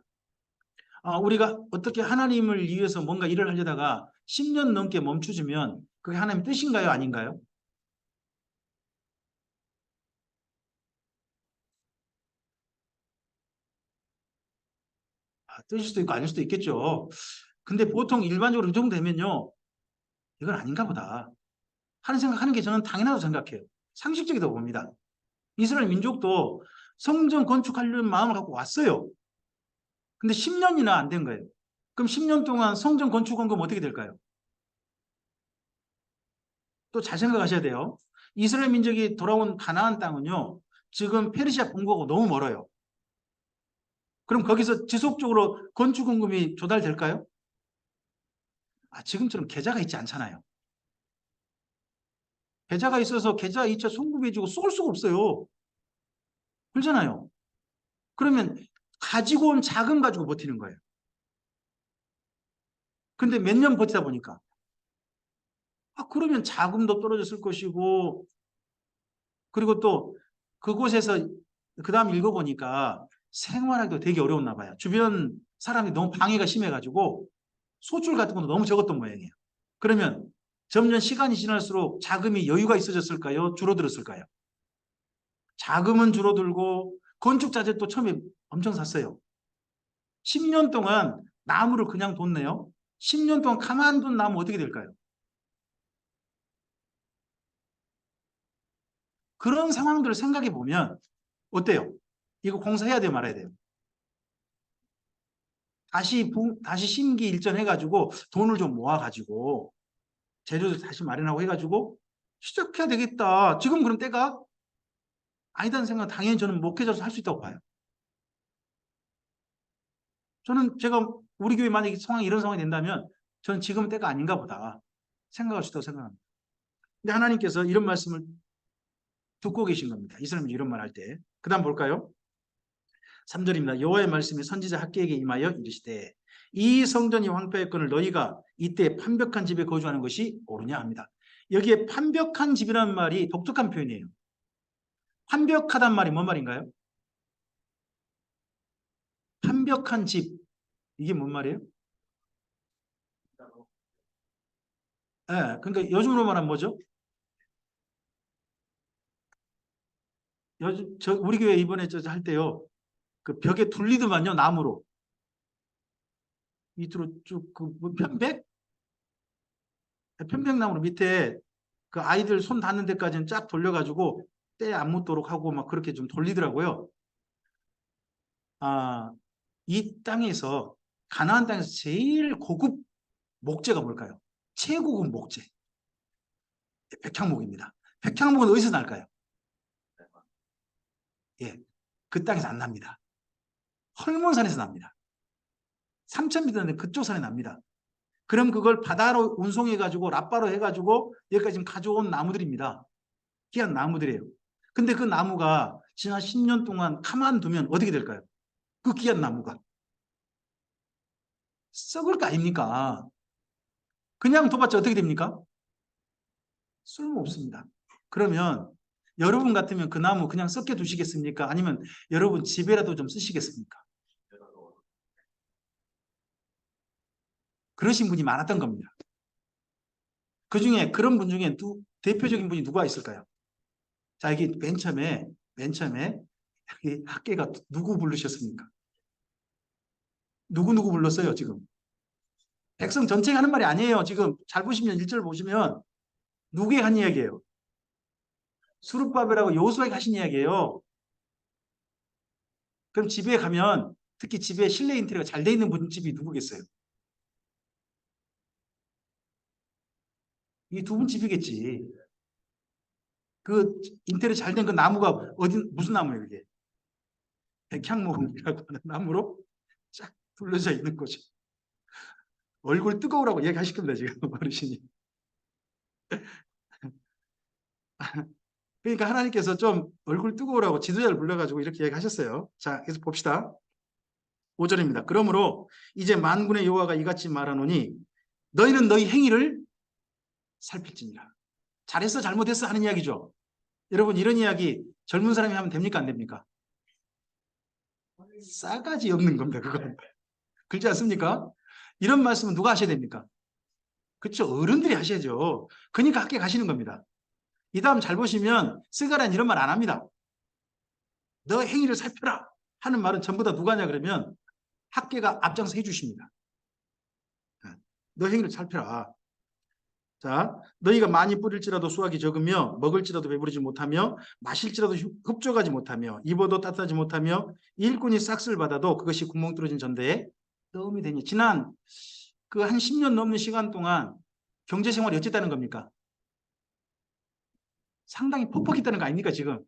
S1: 우리가 어떻게 하나님을 위해서 뭔가 일을 하려다가 10년 넘게 멈추면 그게 하나님 뜻인가요? 아닌가요? 뜻일 수도 있고 아닐 수도 있겠죠. 근데 보통 일반적으로 이 정도 되면요. 이건 아닌가 보다 하는 생각하는 게 저는 당연하다고 생각해요. 상식적이라고 봅니다. 이스라엘 민족도 성전 건축하려는 마음을 갖고 왔어요. 근데 10년이나 안 된 거예요. 그럼 10년 동안 성전 건축한 거면 어떻게 될까요? 또 잘 생각하셔야 돼요. 이스라엘 민족이 돌아온 가나안 땅은요, 지금 페르시아 본국하고 너무 멀어요. 그럼 거기서 지속적으로 건축 헌금이 조달될까요? 지금처럼 계좌가 있지 않잖아요. 계좌가 있어서 계좌 이체 송금해주고 쏠 수가 없어요. 그렇잖아요. 그러면 가지고 온 자금 가지고 버티는 거예요. 근데 몇 년 버티다 보니까 그러면 자금도 떨어졌을 것이고, 그리고 또 그곳에서 그 다음 읽어보니까 생활하기도 되게 어려웠나 봐요. 주변 사람이 너무 방해가 심해가지고 소출 같은 것도 너무 적었던 모양이에요. 그러면 점점 시간이 지날수록 자금이 여유가 있어졌을까요? 줄어들었을까요? 자금은 줄어들고 건축자재도 처음에 엄청 샀어요. 10년 동안 나무를 그냥 뒀네요. 10년 동안 가만둔 나무 어떻게 될까요? 그런 상황들을 생각해 보면 어때요? 이거 공사해야 돼요, 말아야 돼요? 다시 심기 일전해가지고 돈을 좀 모아가지고 재료도 다시 마련하고 해가지고 시작해야 되겠다. 지금 그런 때가 아니다는 생각 당연히 저는 목회자로서 할 수 있다고 봐요. 저는 제가 우리 교회 만약에 이런 상황이 된다면 저는 지금은 때가 아닌가 보다 생각할 수 있다고 생각합니다. 근데 하나님께서 이런 말씀을 듣고 계신 겁니다. 이스라엘이 이런 말 할 때. 그 다음 볼까요? 3절입니다. 여호와의 말씀이 선지자 학개에게 임하여 이르시되 이 성전이 황폐했거늘 너희가 이때 판벽한 집에 거주하는 것이 옳으냐 합니다. 여기에 판벽한 집이라는 말이 독특한 표현이에요. 판벽하단 말이 뭔 말인가요? 판벽한 집. 이게 뭔 말이에요? 네, 그러니까 요즘으로 말하면 뭐죠? 요즘 우리 교회 이번에 할 때요. 그 벽에 둘리더만요, 나무로. 밑으로 쭉 뭐 편백? 편백나무로 밑에 그 아이들 손 닿는 데까지는 쫙 돌려가지고 때 안 묻도록 하고 막 그렇게 좀 돌리더라고요. 아, 이 땅에서 가나안 땅에서 제일 고급 목재가 뭘까요? 최고급 목재. 백향목입니다. 백향목은 어디서 날까요? 예, 그 땅에서 안 납니다. 헐몬산에서 납니다. 3,000m인데 그쪽 산에 납니다. 그럼 그걸 바다로 운송해가지고 랍바로 해가지고 여기까지 지금 가져온 나무들입니다. 귀한 나무들이에요. 근데 그 나무가 지난 10년 동안 가만두면 어떻게 될까요? 그 귀한 나무가 썩을 거 아닙니까? 그냥 둬봤자 어떻게 됩니까? 쓸모없습니다. 그러면 여러분 같으면 그 나무 그냥 썩게 두시겠습니까? 아니면 여러분 집에라도 좀 쓰시겠습니까? 그러신 분이 많았던 겁니다. 그 중에 그런 분 중에 대표적인 분이 누가 있을까요? 자, 여기 맨 처음에 여기 학계가 누구 부르셨습니까? 누구 불렀어요, 지금? 백성 전체가 하는 말이 아니에요. 지금 잘 보시면 1절 보시면 누구의 한 이야기예요? 수룹바벨하고 여호수아가 하신 이야기예요. 그럼 집에 가면 특히 집에 실내 인테리어가 잘 돼 있는 분 집이 누구겠어요? 이 두 분 집이겠지. 그 인테리어 잘 된 그 나무가 무슨 나무예요, 이게? 백향목이라고 하는 나무로 쫙 둘러져 있는 거죠. 얼굴 뜨거우라고 얘기하실 겁니다, 지금 어르신이. 그러니까 하나님께서 좀 얼굴 뜨거우라고 지도자를 불러가지고 이렇게 얘기하셨어요. 자, 계속 봅시다. 5절입니다. 그러므로 이제 만군의 여호와가 이같이 말하노니 너희는 너희 행위를 살필지니라. 잘했어 잘못했어 하는 이야기죠. 여러분 이런 이야기 젊은 사람이 하면 됩니까 안 됩니까? 싸가지 없는 겁니다. 그건. 그렇지 않습니까? 이런 말씀은 누가 하셔야 됩니까? 그렇죠. 어른들이 하셔야죠. 그러니까 학교 가시는 겁니다. 이 다음 잘 보시면 쓰가란 이런 말 안 합니다. 너 행위를 살펴라 하는 말은 전부 다 누가 하냐 그러면 학계가 앞장서 해주십니다. 너 행위를 살펴라. 자, 너희가 많이 뿌릴지라도 수확이 적으며 먹을지라도 배부르지 못하며 마실지라도 흡족하지 못하며 입어도 따뜻하지 못하며 일꾼이 싹쓸 받아도 그것이 구멍 뚫어진 전대에 도움이 되니. 지난 그 한 10년 넘는 시간 동안 경제 생활이 어쨌다는 겁니까? 상당히 퍽퍽했다는 거 아닙니까? 지금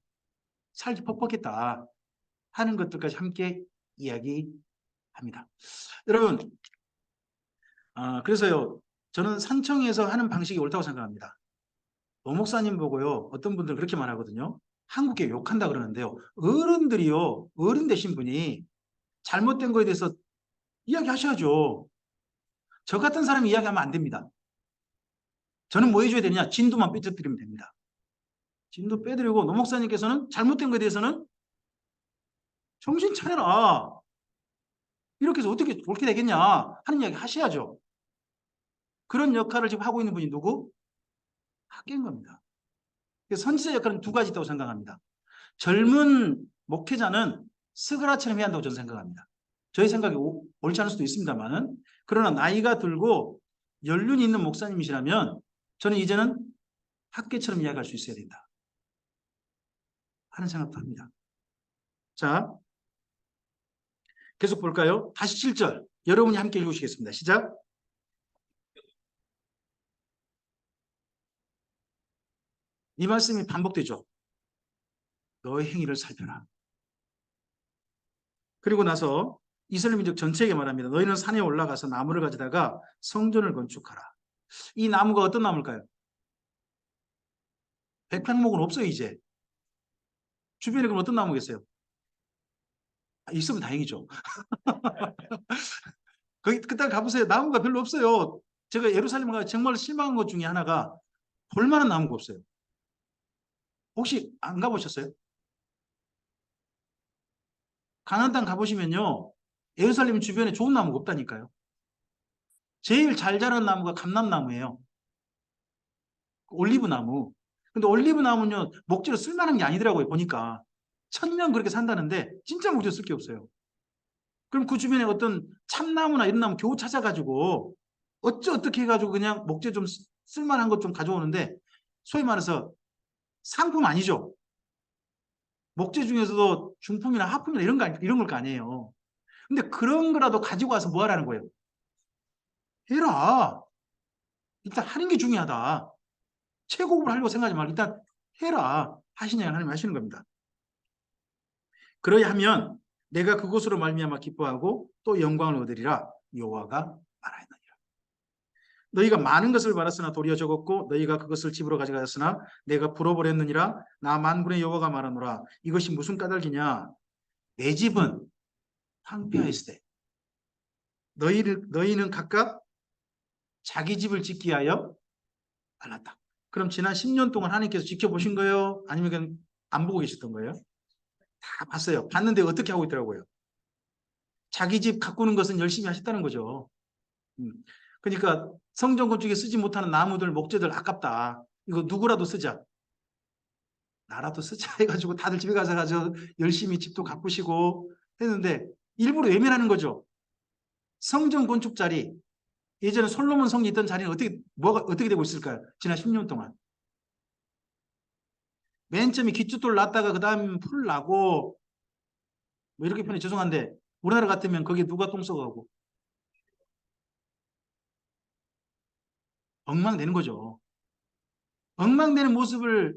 S1: 살기 퍽퍽했다 하는 것들까지 함께 이야기합니다. 여러분, 그래서요, 저는 산청에서 하는 방식이 옳다고 생각합니다. 노 목사님 보고요, 어떤 분들은 그렇게 말하거든요. 한국에 욕한다 그러는데요. 어른들이요, 어른 되신 분이 잘못된 거에 대해서 이야기하셔야죠. 저 같은 사람이 이야기하면 안 됩니다. 저는 뭐 해줘야 되느냐? 진도만 빼드리면 됩니다. 진도 빼드리고, 노 목사님께서는 잘못된 거에 대해서는 정신 차려라. 이렇게 해서 어떻게 옳게 되겠냐 하는 이야기 하셔야죠. 그런 역할을 지금 하고 있는 분이 누구? 학계인 겁니다. 선지자 역할은 두 가지 있다고 생각합니다. 젊은 목회자는 스그라처럼 해야 한다고 저는 생각합니다. 저희 생각이 옳지 않을 수도 있습니다만은, 그러나 나이가 들고 연륜이 있는 목사님이시라면 저는 이제는 학계처럼 이야기할 수 있어야 된다 하는 생각도 합니다. 자, 계속 볼까요? 다시 7절 여러분이 함께 읽으시겠습니다. 시작. 이 말씀이 반복되죠. 너의 행위를 살펴라. 그리고 나서 이스라엘 민족 전체에게 말합니다. 너희는 산에 올라가서 나무를 가져다가 성전을 건축하라. 이 나무가 어떤 나무일까요? 백향목은 없어요, 이제. 주변에 그럼 어떤 나무겠어요? 있으면 다행이죠. 거기 그때 가보세요. 나무가 별로 없어요. 제가 예루살렘 가 정말 실망한 것 중에 하나가 볼만한 나무가 없어요. 혹시 안 가보셨어요? 가나안 땅 가보시면요, 예루살렘 주변에 좋은 나무가 없다니까요. 제일 잘 자라는 나무가 감람나무예요. 올리브나무. 근데 올리브나무는요, 목재로 쓸만한 게 아니더라고요, 보니까. 1000년 그렇게 산다는데 진짜 목재로 쓸 게 없어요. 그럼 그 주변에 어떤 참나무나 이런 나무 겨우 찾아가지고 어떻게 해가지고 그냥 목재 좀 쓸만한 것 좀 가져오는데, 소위 말해서 상품 아니죠. 목재 중에서도 중품이나 하품이나 이런 걸 거 아니에요. 근데 그런 거라도 가지고 와서 뭐 하라는 거예요? 해라. 일단 하는 게 중요하다. 최고급을 하려고 생각하지 말고 일단 해라 하시냐 하나님 하시는 겁니다. 그러야 하면 내가 그곳으로 말미암아 기뻐하고 또 영광을 얻으리라 여호와가 말하였느니라. 너희가 많은 것을 받았으나 도리어 적었고 너희가 그것을 집으로 가져가셨으나 내가 불어버렸느니라. 나 만군의 여호와가 말하노라. 이것이 무슨 까닭이냐? 내 집은 황폐하였을 때 너희는 각각 자기 집을 짓기 위하여 말랐다. 그럼 지난 10년 동안 하나님께서 지켜보신 거예요? 아니면 그냥 안 보고 계셨던 거예요? 다 봤어요. 봤는데 어떻게 하고 있더라고요. 자기 집 가꾸는 것은 열심히 하셨다는 거죠. 그러니까 성전 건축에 쓰지 못하는 나무들, 목재들 아깝다. 이거 누구라도 쓰자. 나라도 쓰자 해가지고 다들 집에 가서 열심히 집도 가꾸시고 했는데 일부러 외면하는 거죠. 성전 건축 자리, 예전에 솔로몬 성이 있던 자리는 어떻게 되고 있을까요? 지난 10년 동안. 맨 처음에 기초돌 놨다가 그 다음 풀 나고 뭐 이렇게 표현해 죄송한데 우리나라 같으면 거기에 누가 똥 썩어가고 엉망되는 거죠. 엉망되는 모습을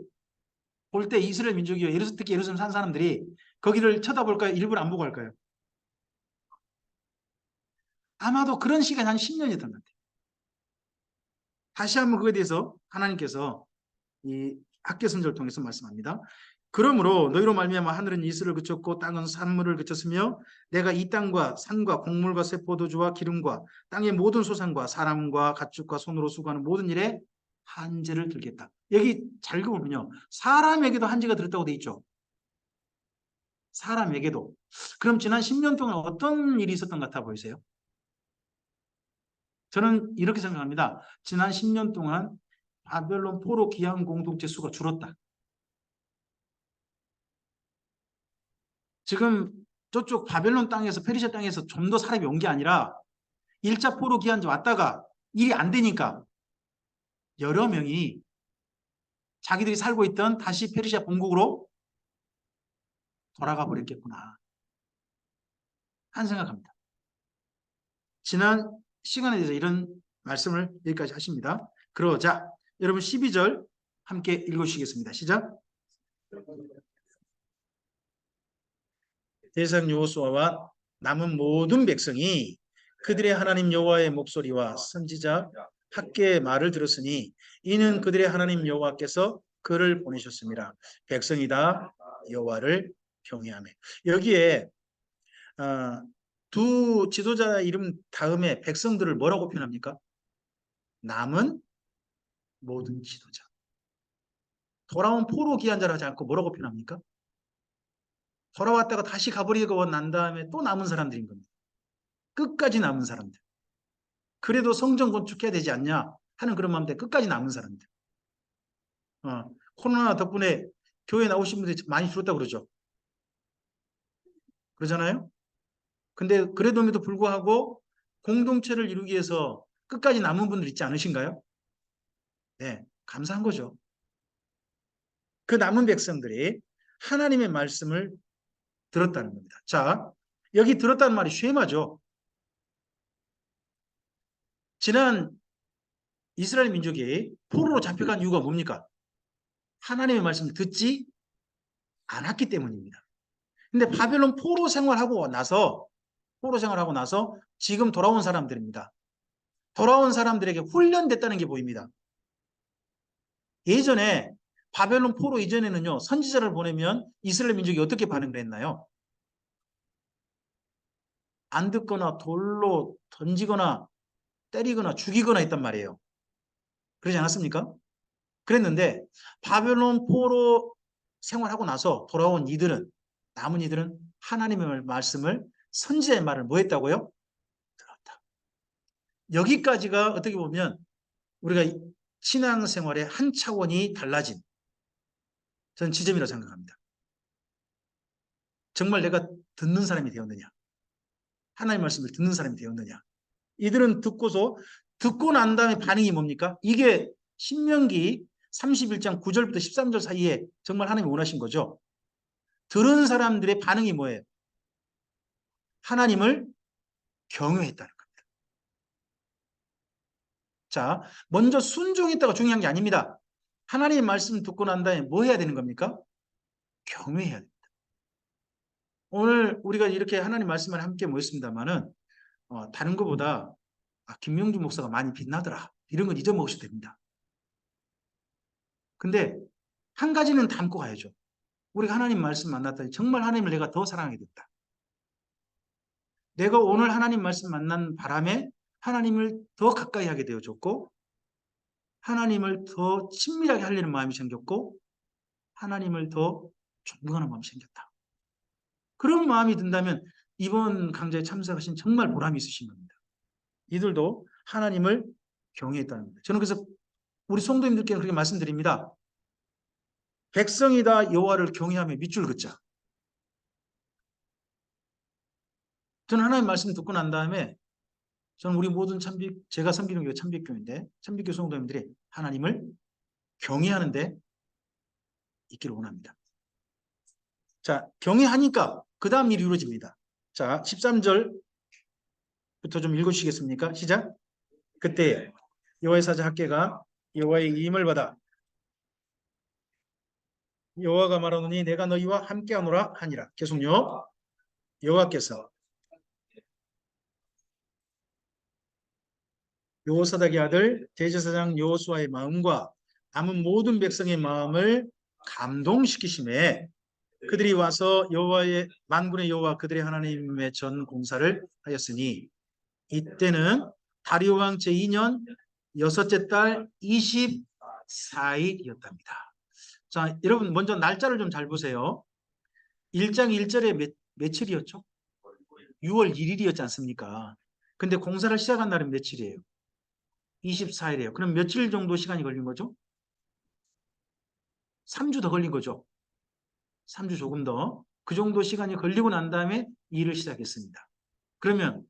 S1: 볼 때 이스라엘 민족이요, 특히 예루살렘 산 사람들이 거기를 쳐다볼까요? 일부러 안 보고 할까요? 아마도 그런 시간이 한 10년이었던 것 같아요. 다시 한번 그거에 대해서 하나님께서 이 학계 선지자를 통해서 말씀합니다. 그러므로 너희로 말미암아 하늘은 이슬을 그쳤고 땅은 산물을 그쳤으며 내가 이 땅과 산과 곡물과 새 포도주와 기름과 땅의 모든 소산과 사람과 가축과 손으로 수고하는 모든 일에 한제를 들겠다. 여기 잘 읽어보면요, 사람에게도 한제가 들었다고 돼 있죠. 사람에게도. 그럼 지난 10년 동안 어떤 일이 있었던 것 같아 보이세요? 저는 이렇게 생각합니다. 지난 10년 동안 바벨론 포로 기한 공동체 수가 줄었다. 지금 저쪽 바벨론 땅에서, 페르시아 땅에서 좀 더 사람이 온 게 아니라 1차 포로 기한 왔다가 일이 안 되니까 여러 명이 자기들이 살고 있던 다시 페르시아 본국으로 돌아가 버렸겠구나 한 생각합니다. 지난 시간에 대해서 이런 말씀을 여기까지 하십니다. 그러자 여러분 12절 함께 읽으시겠습니다. 시작. 대상 여호수아와 남은 모든 백성이 그들의 하나님 여호와의 목소리와 선지자 학개의 말을 들었으니 이는 그들의 하나님 여호와께서 그를 보내셨습니다. 백성이 다 여호와를 경외하며. 여기에 두 지도자 이름 다음에 백성들을 뭐라고 표현합니까? 남은 모든 지도자. 돌아온 포로 기한자라 하지 않고 뭐라고 표현합니까? 돌아왔다가 다시 가버리고 난 다음에 또 남은 사람들인 겁니다. 끝까지 남은 사람들. 그래도 성전 건축해야 되지 않냐 하는 그런 마음에 끝까지 남은 사람들. 코로나 덕분에 교회 나오신 분들이 많이 줄었다고 그러죠. 그러잖아요. 근데 그래도에도 불구하고 공동체를 이루기 위해서 끝까지 남은 분들 있지 않으신가요? 네, 감사한 거죠. 그 남은 백성들이 하나님의 말씀을 들었다는 겁니다. 자, 여기 들었다는 말이 쉐마죠. 지난 이스라엘 민족이 포로로 잡혀간 이유가 뭡니까? 하나님의 말씀을 듣지 않았기 때문입니다. 근데 바벨론 포로 생활하고 나서 지금 돌아온 사람들입니다. 돌아온 사람들에게 훈련됐다는 게 보입니다. 예전에 바벨론 포로 이전에는요, 선지자를 보내면 이스라엘 민족이 어떻게 반응을 했나요? 안 듣거나 돌로 던지거나 때리거나 죽이거나 했단 말이에요. 그러지 않았습니까? 그랬는데 바벨론 포로 생활하고 나서 돌아온 이들은, 남은 이들은 하나님의 말씀을, 선지자의 말을 뭐 했다고요? 들었다. 여기까지가 어떻게 보면 우리가 신앙생활의 한 차원이 달라진 저는 지점이라고 생각합니다. 정말 내가 듣는 사람이 되었느냐, 하나님의 말씀을 듣는 사람이 되었느냐. 이들은 듣고 난 다음에 반응이 뭡니까? 이게 신명기 31장 9절부터 13절 사이에 정말 하나님이 원하신 거죠. 들은 사람들의 반응이 뭐예요? 하나님을 경외했다는 겁니다. 자, 먼저 순종했다가 중요한 게 아닙니다. 하나님의 말씀 듣고 난 다음에 뭐 해야 되는 겁니까? 경외해야 됩니다. 오늘 우리가 이렇게 하나님 말씀을 함께 모였습니다만은 다른 것보다 김명주 목사가 많이 빛나더라, 이런 건 잊어먹으셔도 됩니다. 근데 한 가지는 담고 가야죠. 우리가 하나님 말씀 만났더니 정말 하나님을 내가 더 사랑하게 됐다. 내가 오늘 하나님 말씀 만난 바람에 하나님을 더 가까이 하게 되어졌고, 하나님을 더 친밀하게 하려는 마음이 생겼고, 하나님을 더 존경하는 마음이 생겼다. 그런 마음이 든다면 이번 강좌에 참석하신 정말 보람이 있으신 겁니다. 이들도 하나님을 경외했다는 겁니다. 저는 그래서 우리 성도님들께 그렇게 말씀드립니다. 백성이 다 여호와를 경외하며 밑줄 긋자. 저는 하나님 말씀 듣고 난 다음에 저는 우리 모든 제가 섬기는 교회 참빛교회인데 참빛교 성도님들이 하나님을 경외하는데 있기를 원합니다. 자, 경외하니까 그 다음 일이 이루어집니다. 자, 13절부터 좀 읽으시겠습니까? 시작. 그때 여호와의 사자 학개가 여호와의 임을 받아 여호와가 말하노니 내가 너희와 함께하노라 하니라. 계속요. 여호와께서 여호사닥의 아들 대제사장 여호수아의 마음과 남은 모든 백성의 마음을 감동시키심에 그들이 와서 여호와의 만군의 여호와 그들의 하나님의 전 공사를 하였으니 이때는 다리오 왕 제2년 여섯째 달 24일이었답니다. 자, 여러분 먼저 날짜를 좀 잘 보세요. 1장 1절에 며칠이었죠? 6월 1일이었지 않습니까? 근데 공사를 시작한 날은 며칠이에요? 24일이에요. 그럼 며칠 정도 시간이 걸린 거죠? 3주 더 걸린 거죠. 3주 조금 더. 그 정도 시간이 걸리고 난 다음에 일을 시작했습니다. 그러면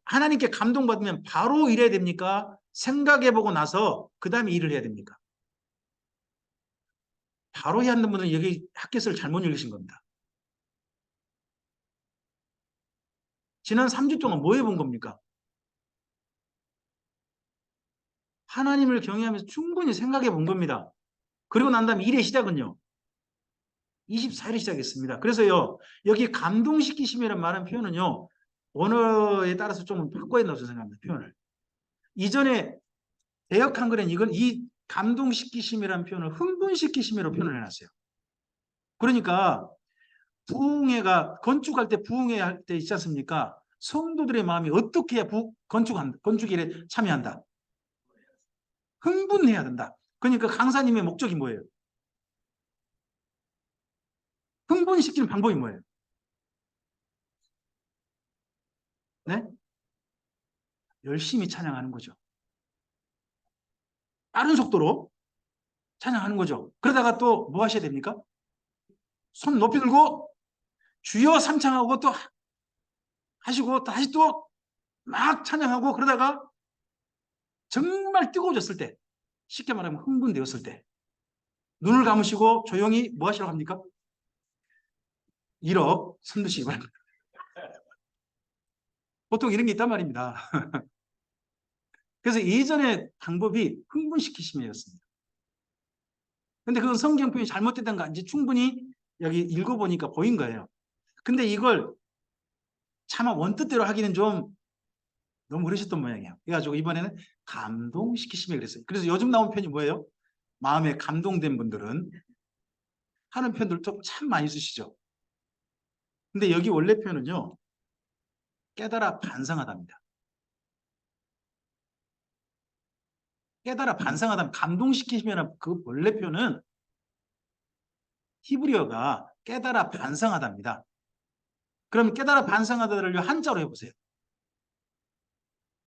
S1: 하나님께 감동받으면 바로 일해야 됩니까? 생각해보고 나서 그 다음에 일을 해야 됩니까? 바로 해야 하는 분은 여기 학계서를 잘못 읽으신 겁니다. 지난 3주 동안 뭐 해본 겁니까? 하나님을 경외하면서 충분히 생각해 본 겁니다. 그리고 난 다음에 일의 시작은요. 24일에 시작했습니다. 그래서요. 여기 감동시키심이라는 말은 표현은요. 언어에 따라서 좀 바꿔야 된다고 생각합니다. 표현을. 이전에 대역 한글엔 이걸 이 감동시키심이라는 표현을 흥분시키심이라고 표현을 해놨어요. 그러니까 부흥회가 건축할 때 부흥회 할 때 있지 않습니까? 성도들의 마음이 어떻게 해야 건축일에 참여한다? 흥분해야 된다. 그러니까 강사님의 목적이 뭐예요? 흥분시키는 방법이 뭐예요? 네? 열심히 찬양하는 거죠. 빠른 속도로 찬양하는 거죠. 그러다가 또 뭐 하셔야 됩니까? 손 높이 들고 주여 삼창하고 또 하시고 다시 또 막 찬양하고 그러다가 정말 뜨거워졌을 때 쉽게 말하면 흥분되었을 때 눈을 감으시고 조용히 뭐 하시라고 합니까? 1억 손 드시기 바랍니다. 보통 이런 게 있단 말입니다. 그래서 예전의 방법이 흥분시키심이었습니다. 근데 그건 성경 표현이 잘못됐던 거 아닌지 충분히 여기 읽어보니까 보인 거예요. 근데 이걸 차마 원뜻대로 하기는 좀 너무 그러셨던 모양이에요. 그래가지고 이번에는 감동시키심이 그랬어요. 그래서 요즘 나온 편이 뭐예요? 마음에 감동된 분들은 하는 편들 좀 참 많이 쓰시죠. 근데 여기 원래 표현은요. 깨달아 반성하답니다. 깨달아 반성하다 감동시키시면 그 원래 표현은 히브리어가 깨달아 반성하답니다. 그럼 깨달아 반성하다를 한자로 해보세요.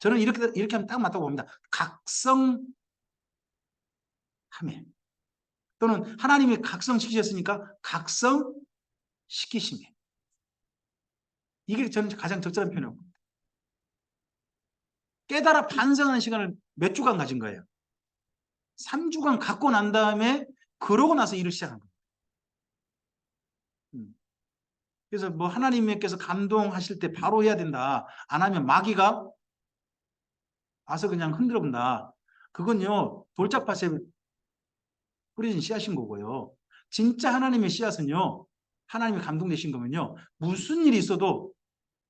S1: 저는 이렇게 하면 딱 맞다고 봅니다. 각성함에 또는 하나님이 각성시키셨으니까 각성시키심에 이게 저는 가장 적절한 표현이에요. 깨달아 반성하는 시간을 몇 주간 가진 거예요. 3주간 갖고 난 다음에 그러고 나서 일을 시작한 거예요. 그래서 뭐 하나님께서 감동하실 때 바로 해야 된다. 안 하면 마귀가 와서 그냥 흔들어 본다. 그건요. 돌짝밭에 뿌려진 씨앗인 거고요. 진짜 하나님의 씨앗은요. 하나님이 감동되신 거면요. 무슨 일이 있어도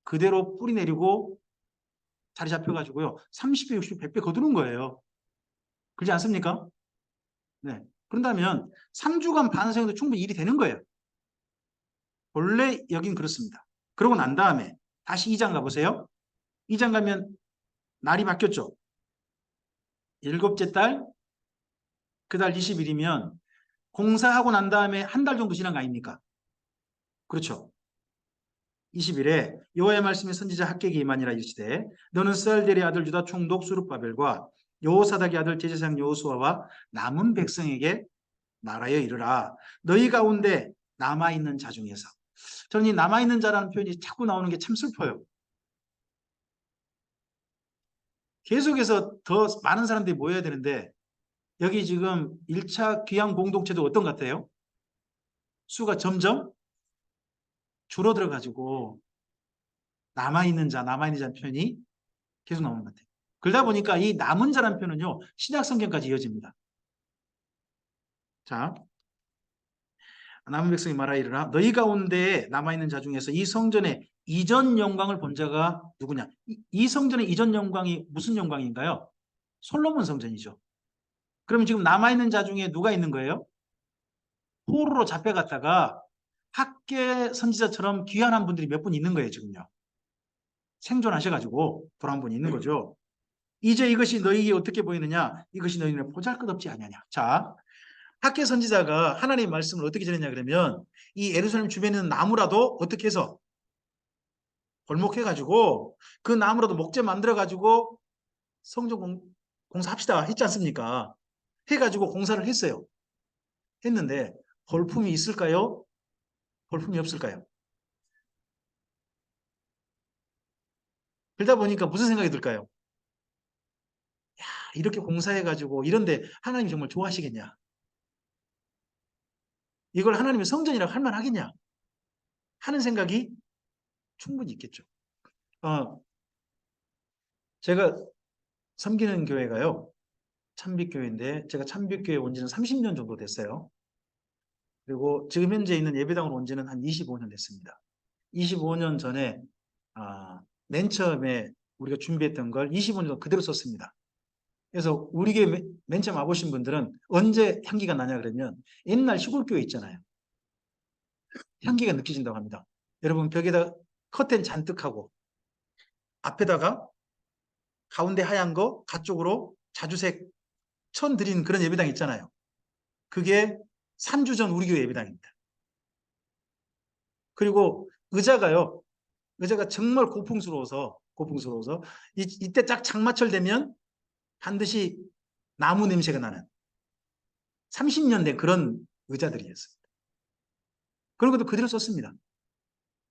S1: 그대로 뿌리 내리고 자리 잡혀가지고요. 30배, 60배, 100배 거두는 거예요. 그렇지 않습니까? 네. 그런다면 3주간 반성해도 충분히 일이 되는 거예요. 원래 여긴 그렇습니다. 그러고 난 다음에 다시 2장 가보세요. 2장 가면 날이 바뀌었죠. 일곱째 달, 그 달 20일이면 공사하고 난 다음에 한 달 정도 지난 거 아닙니까? 그렇죠. 20일에 여호와의 말씀이 선지자 학개에게 임하니라 이르시되 너는 스알델의 아들 유다 총독 수룹바벨과 여호사닥의 아들 제사장 여호수아와 남은 백성에게 말하여 이르라 너희 가운데 남아있는 자 중에서 저는 이 남아있는 자라는 표현이 자꾸 나오는 게 참 슬퍼요. 계속해서 더 많은 사람들이 모여야 되는데 여기 지금 1차 귀향 공동체도 어떤 것 같아요? 수가 점점 줄어들어 가지고 남아있는 자는 표현이 계속 나오는 것 같아요. 그러다 보니까 이 남은 자라는 표현은요. 신약 성경까지 이어집니다. 자, 남은 백성이 말하 이르라 너희 가운데 남아있는 자 중에서 이 성전의 이전 영광을 본 자가 누구냐? 이 성전의 이전 영광이 무슨 영광인가요? 솔로몬 성전이죠. 그럼 지금 남아있는 자 중에 누가 있는 거예요? 포로로 잡혀갔다가 학계 선지자처럼 귀환한 분들이 몇 분 있는 거예요, 지금요. 생존하셔가지고 돌아온 분이 있는 거죠. 이제 이것이 너희에게 어떻게 보이느냐? 이것이 너희는 보잘것없지 아니하냐. 자, 학계 선지자가 하나님의 말씀을 어떻게 전했냐 그러면 이 예루살렘 주변에 있는 나무라도 어떻게 해서 벌목해가지고 그 나무라도 목재 만들어가지고 성전 공사합시다 했지 않습니까? 해가지고 공사를 했어요. 했는데 볼품이 있을까요? 볼품이 없을까요? 그러다 보니까 무슨 생각이 들까요? 이렇게 공사해가지고 이런데 하나님이 정말 좋아하시겠냐? 이걸 하나님의 성전이라고 할 만하겠냐? 하는 생각이 충분히 있겠죠. 제가 섬기는 교회가요, 참빛교회인데 제가 참빛교회 온 지는 30년 정도 됐어요. 그리고 지금 현재 있는 예배당으로 온 지는 한 25년 됐습니다. 25년 전에 맨 처음에 우리가 준비했던 걸 25년 동안 그대로 썼습니다. 그래서 우리 교회 맨 처음 와보신 분들은 언제 향기가 나냐 그러면 옛날 시골교회 있잖아요. 향기가 느껴진다고 합니다. 여러분 벽에다 커튼 잔뜩 하고 앞에다가 가운데 하얀 거 가쪽으로 자주색 천 드린 그런 예배당 있잖아요. 그게 3주 전 우리 교회 예배당입니다. 그리고 의자가 정말 고풍스러워서 이때 딱 장마철 되면 반드시 나무 냄새가 나는 30년 된 그런 의자들이었습니다. 그런 것도 그대로 썼습니다.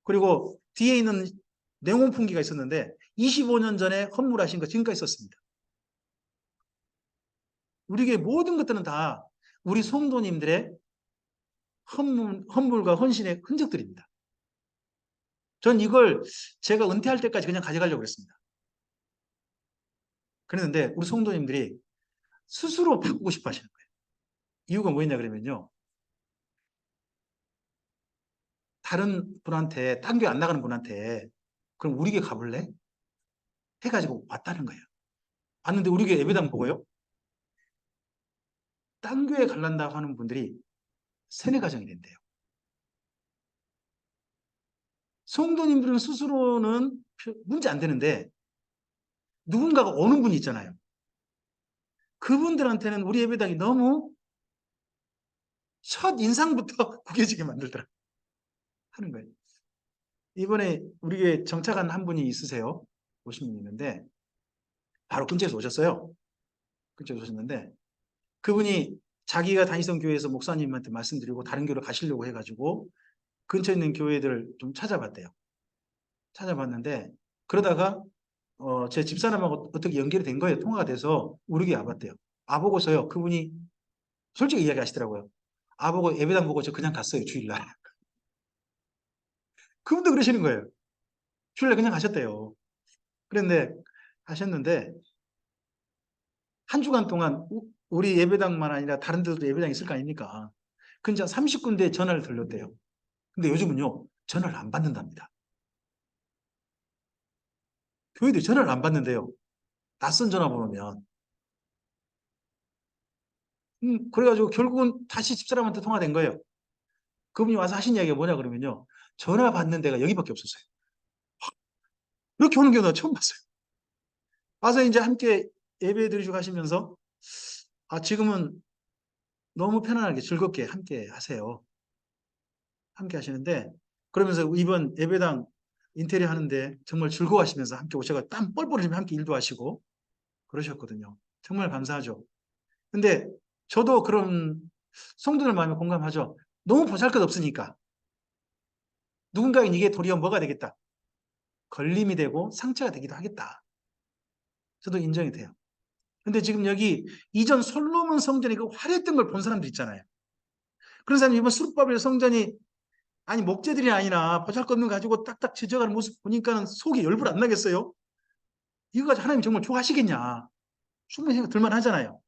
S1: 그리고 뒤에 있는 냉온풍기가 있었는데 25년 전에 헌물하신 거 지금까지 썼습니다. 우리에게 모든 것들은 다 우리 성도님들의 헌물과 헌신의 흔적들입니다. 전 이걸 제가 은퇴할 때까지 그냥 가져가려고 했습니다. 그랬는데 우리 성도님들이 스스로 바꾸고 싶어 하시는 거예요. 이유가 뭐였냐 그러면요, 다른 분한테, 딴 교회 안 나가는 분한테 그럼 우리 교회 가볼래? 해가지고 왔다는 거예요. 왔는데 우리 교회 예배당 보고요, 딴 교회 갈란다고 하는 분들이 세네 가정이 된대요. 성도님들은 스스로는 문제 안 되는데 누군가가 오는 분이 있잖아요. 그분들한테는 우리 예배당이 너무 첫 인상부터 구겨지게 만들더라 하는 거예요. 이번에 우리 교회 정착한 한 분이 있으세요. 오신 분이 있는데 바로 근처에서 오셨어요. 근처에서 오셨는데 그분이 자기가 다니던 교회에서 목사님한테 말씀드리고 다른 교회로 가시려고 해가지고 근처에 있는 교회들을 좀 찾아봤대요. 찾아봤는데 그러다가 제 집사람하고 어떻게 연결이 된 거예요. 통화가 돼서 우리 교회 와봤대요. 와보고서요, 그분이 솔직히 이야기하시더라고요. 와보고 예배당 보고 저 그냥 갔어요, 주일날. 그분도 그러시는 거예요. 주일날 그냥 가셨대요. 그런데 하셨는데 한 주간 동안 우리 예배당만 아니라 다른 데도 예배당이 있을 거 아닙니까? 근처 30군데 전화를 들렸대요. 근데 요즘은요, 전화를 안 받는답니다. 교회들이 전화를 안 받는데요. 낯선 전화번호면. 그래가지고 결국은 다시 집사람한테 통화된 거예요. 그분이 와서 하신 이야기가 뭐냐 그러면요, 전화 받는 데가 여기밖에 없었어요. 이렇게 오는 경우 는 처음 봤어요. 와서 이제 함께 예배 드리시고 하시면서 지금은 너무 편안하게 즐겁게 함께 하세요. 함께 하시는데 그러면서 이번 예배당 인테리어 하는데 정말 즐거워하시면서 함께 오셔서 땀 뻘뻘 흘리며 함께 일도 하시고 그러셨거든요. 정말 감사하죠. 근데 저도 그런 성도들 마음에 공감하죠. 너무 보잘것없으니까 누군가에게 이게 도리어 뭐가 되겠다, 걸림이 되고 상처가 되기도 하겠다. 저도 인정이 돼요. 근데 지금 여기 이전 솔로몬 성전이 그 화려했던 걸 본 사람들 있잖아요. 그런 사람이 이번 수르바벨 성전이 아니 목재들이 아니라 보잘것없는 가지고 딱딱 지져가는 모습 보니까는 속이 열불 안 나겠어요? 이거 가지고 하나님 정말 좋아하시겠냐? 충분히 생각 들만 하잖아요.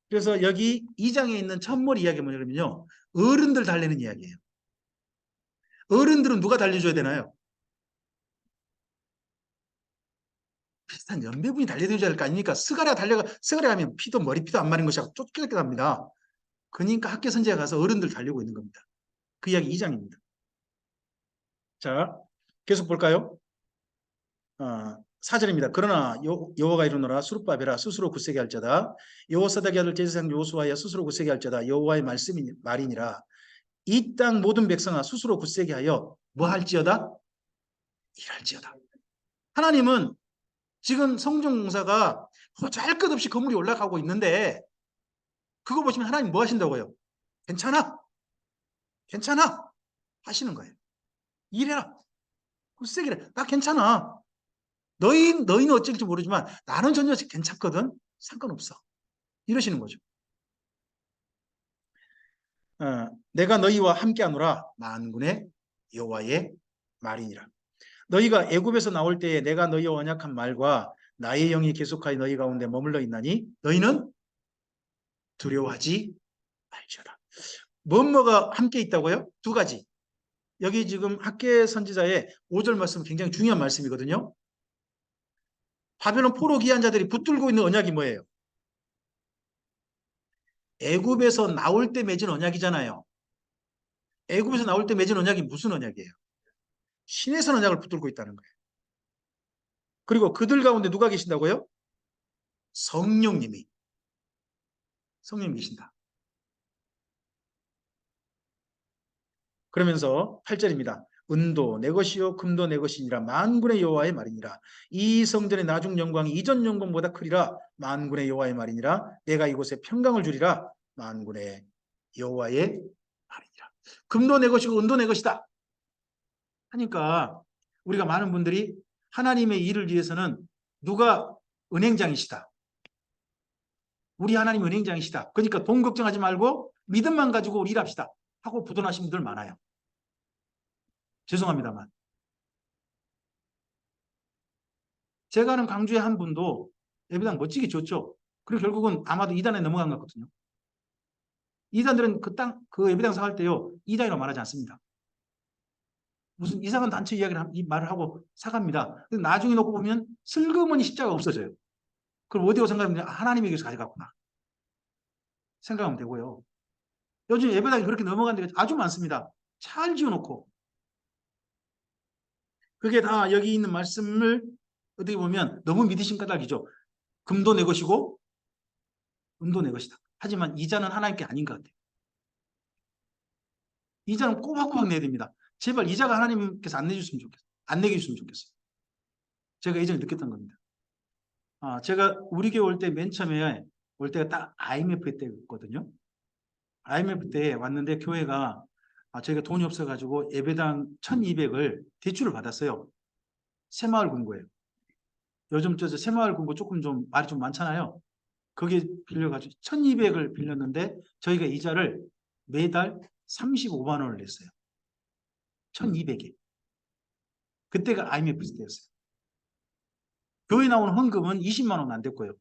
S1: 그래서 여기 2장에 있는 첫머리 이야기가 뭐냐면요, 어른들 달래는 이야기예요. 어른들은 누가 달래줘야 되나요? 비슷한 연배분이 달려줘야 될 거 아닙니까? 스가랴 하면 피도 머리피도 안 마른 것이 쫓겨나게 합니다. 그러니까 학교 선지자 가서 어른들 달리고 있는 겁니다. 그 이야기 2장입니다. 자, 계속 볼까요? 4절입니다. 그러나 여호와가 이르노라 수룹바벨아 스스로 굳세게 할지어다. 여호사닥의 아들 제사장 요수아야 스스로 굳세게 할지어다. 여호와의 말이니라. 이 땅 모든 백성아 스스로 굳세게 하여 뭐 할지어다? 일할지어다. 하나님은 지금 성전공사가 보잘것없이 건물이 올라가고 있는데 그거 보시면 하나님 뭐 하신다고요? 괜찮아, 괜찮아 하시는 거예요. 일해라, 굳세게 해. 나 괜찮아. 너희는 어쩔지 모르지만 나는 전혀 괜찮거든. 상관없어. 이러시는 거죠. 내가 너희와 함께하노라 만군의 여호와의 말이니라. 너희가 애굽에서 나올 때에 내가 너희와 언약한 말과 나의 영이 계속하여 너희 가운데 머물러 있나니 너희는 두려워하지 말지어다. 뭐가 함께 있다고요? 두 가지. 여기 지금 학개 선지자의 5절 말씀 굉장히 중요한 말씀이거든요. 바벨론 포로 귀한 자들이 붙들고 있는 언약이 뭐예요? 애굽에서 나올 때 맺은 언약이잖아요. 애굽에서 나올 때 맺은 언약이 무슨 언약이에요? 신에서 언약을 붙들고 있다는 거예요. 그리고 그들 가운데 누가 계신다고요? 성령님이. 성령님 계신다. 그러면서 8절입니다. 은도 내 것이요 금도 내 것이니라 만군의 여호와의 말이니라. 이 성전의 나중 영광이 이전 영광보다 크리라 만군의 여호와의 말이니라. 내가 이곳에 평강을 주리라 만군의 여호와의 말이니라. 금도 내 것이고 은도 내 것이다 하니까 우리가 많은 분들이 하나님의 일을 위해서는 누가 은행장이시다. 우리 하나님 은행장이시다. 그러니까 돈 걱정하지 말고 믿음만 가지고 우리 일합시다 하고 부도나신 분들 많아요. 죄송합니다만. 제가 아는 강주의 한 분도 예배당 멋지게 줬죠. 그리고 결국은 아마도 이단에 넘어간 것 같거든요. 이단들은 그 예배당 사갈 때요, 이단이라고 말하지 않습니다. 무슨 이상한 단체 이 말을 하고 사갑니다. 근데 나중에 놓고 보면 슬그머니 십자가가 없어져요. 그럼 어디고 생각하면 하나님에게서 가져갔구나. 생각하면 되고요. 요즘 예배당이 그렇게 넘어간 데가 아주 많습니다. 잘 지어놓고. 그게 다 여기 있는 말씀을 어떻게 보면 너무 믿으신 까닭이죠. 금도 내 것이고 은도 내 것이다. 하지만 이자는 하나님께 아닌 것 같아요. 이자는 꼬박꼬박 내야 됩니다. 제발 이자가 하나님께서 안 내주셨으면 좋겠어요. 안 내게 해주셨으면 좋겠어요. 제가 예전에 느꼈던 겁니다. 제가 우리 교회 올 때 맨 처음에 올 때가 딱 IMF 때였거든요. IMF 때 왔는데 교회가 저희가 돈이 없어가지고 예배당 1200을 대출을 받았어요. 새마을 금고예요. 요즘 새마을 금고 조금 좀 말이 좀 많잖아요. 거기에 빌려가지고 1200을 빌렸는데 저희가 이자를 매달 35만 원을 냈어요. 1200에. 그때가 IMF 때였어요. 교회 나오는 헌금은 20만 원 안 됐고요.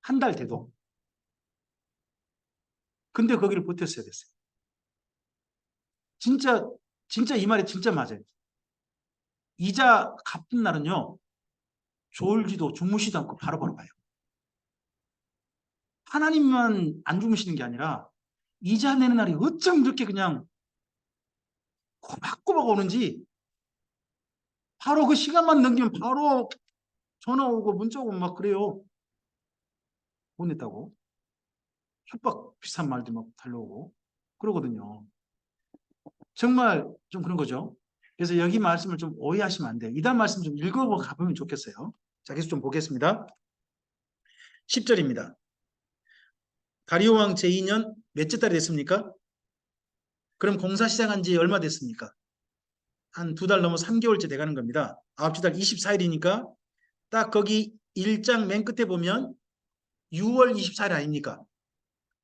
S1: 한 달 돼도. 근데 거기를 버텼어야 됐어요. 진짜 이 말이 진짜 맞아요. 이자 갚은 날은요. 졸지도 주무시도 않고 바로바로 가요. 하나님만 안 주무시는 게 아니라 이자 내는 날이 어쩜 그렇게 그냥 꼬박꼬박 오는지 바로 그 시간만 넘기면 바로 전화 오고 문자 오고 막 그래요. 못 냈다고. 협박 비슷한 말도 막 달려오고 그러거든요. 정말 좀 그런 거죠. 그래서 여기 말씀을 좀 오해하시면 안 돼요. 이단 말씀 좀 읽어보고 가보면 좋겠어요. 자, 계속 좀 보겠습니다. 10절입니다. 다리오 왕 제2년 몇째 달이 됐습니까? 그럼 공사 시작한 지 얼마 됐습니까? 한 2달 넘어 3개월째 돼가는 겁니다. 9째 달 24일이니까 딱 거기 1장 맨 끝에 보면 6월 24일 아닙니까?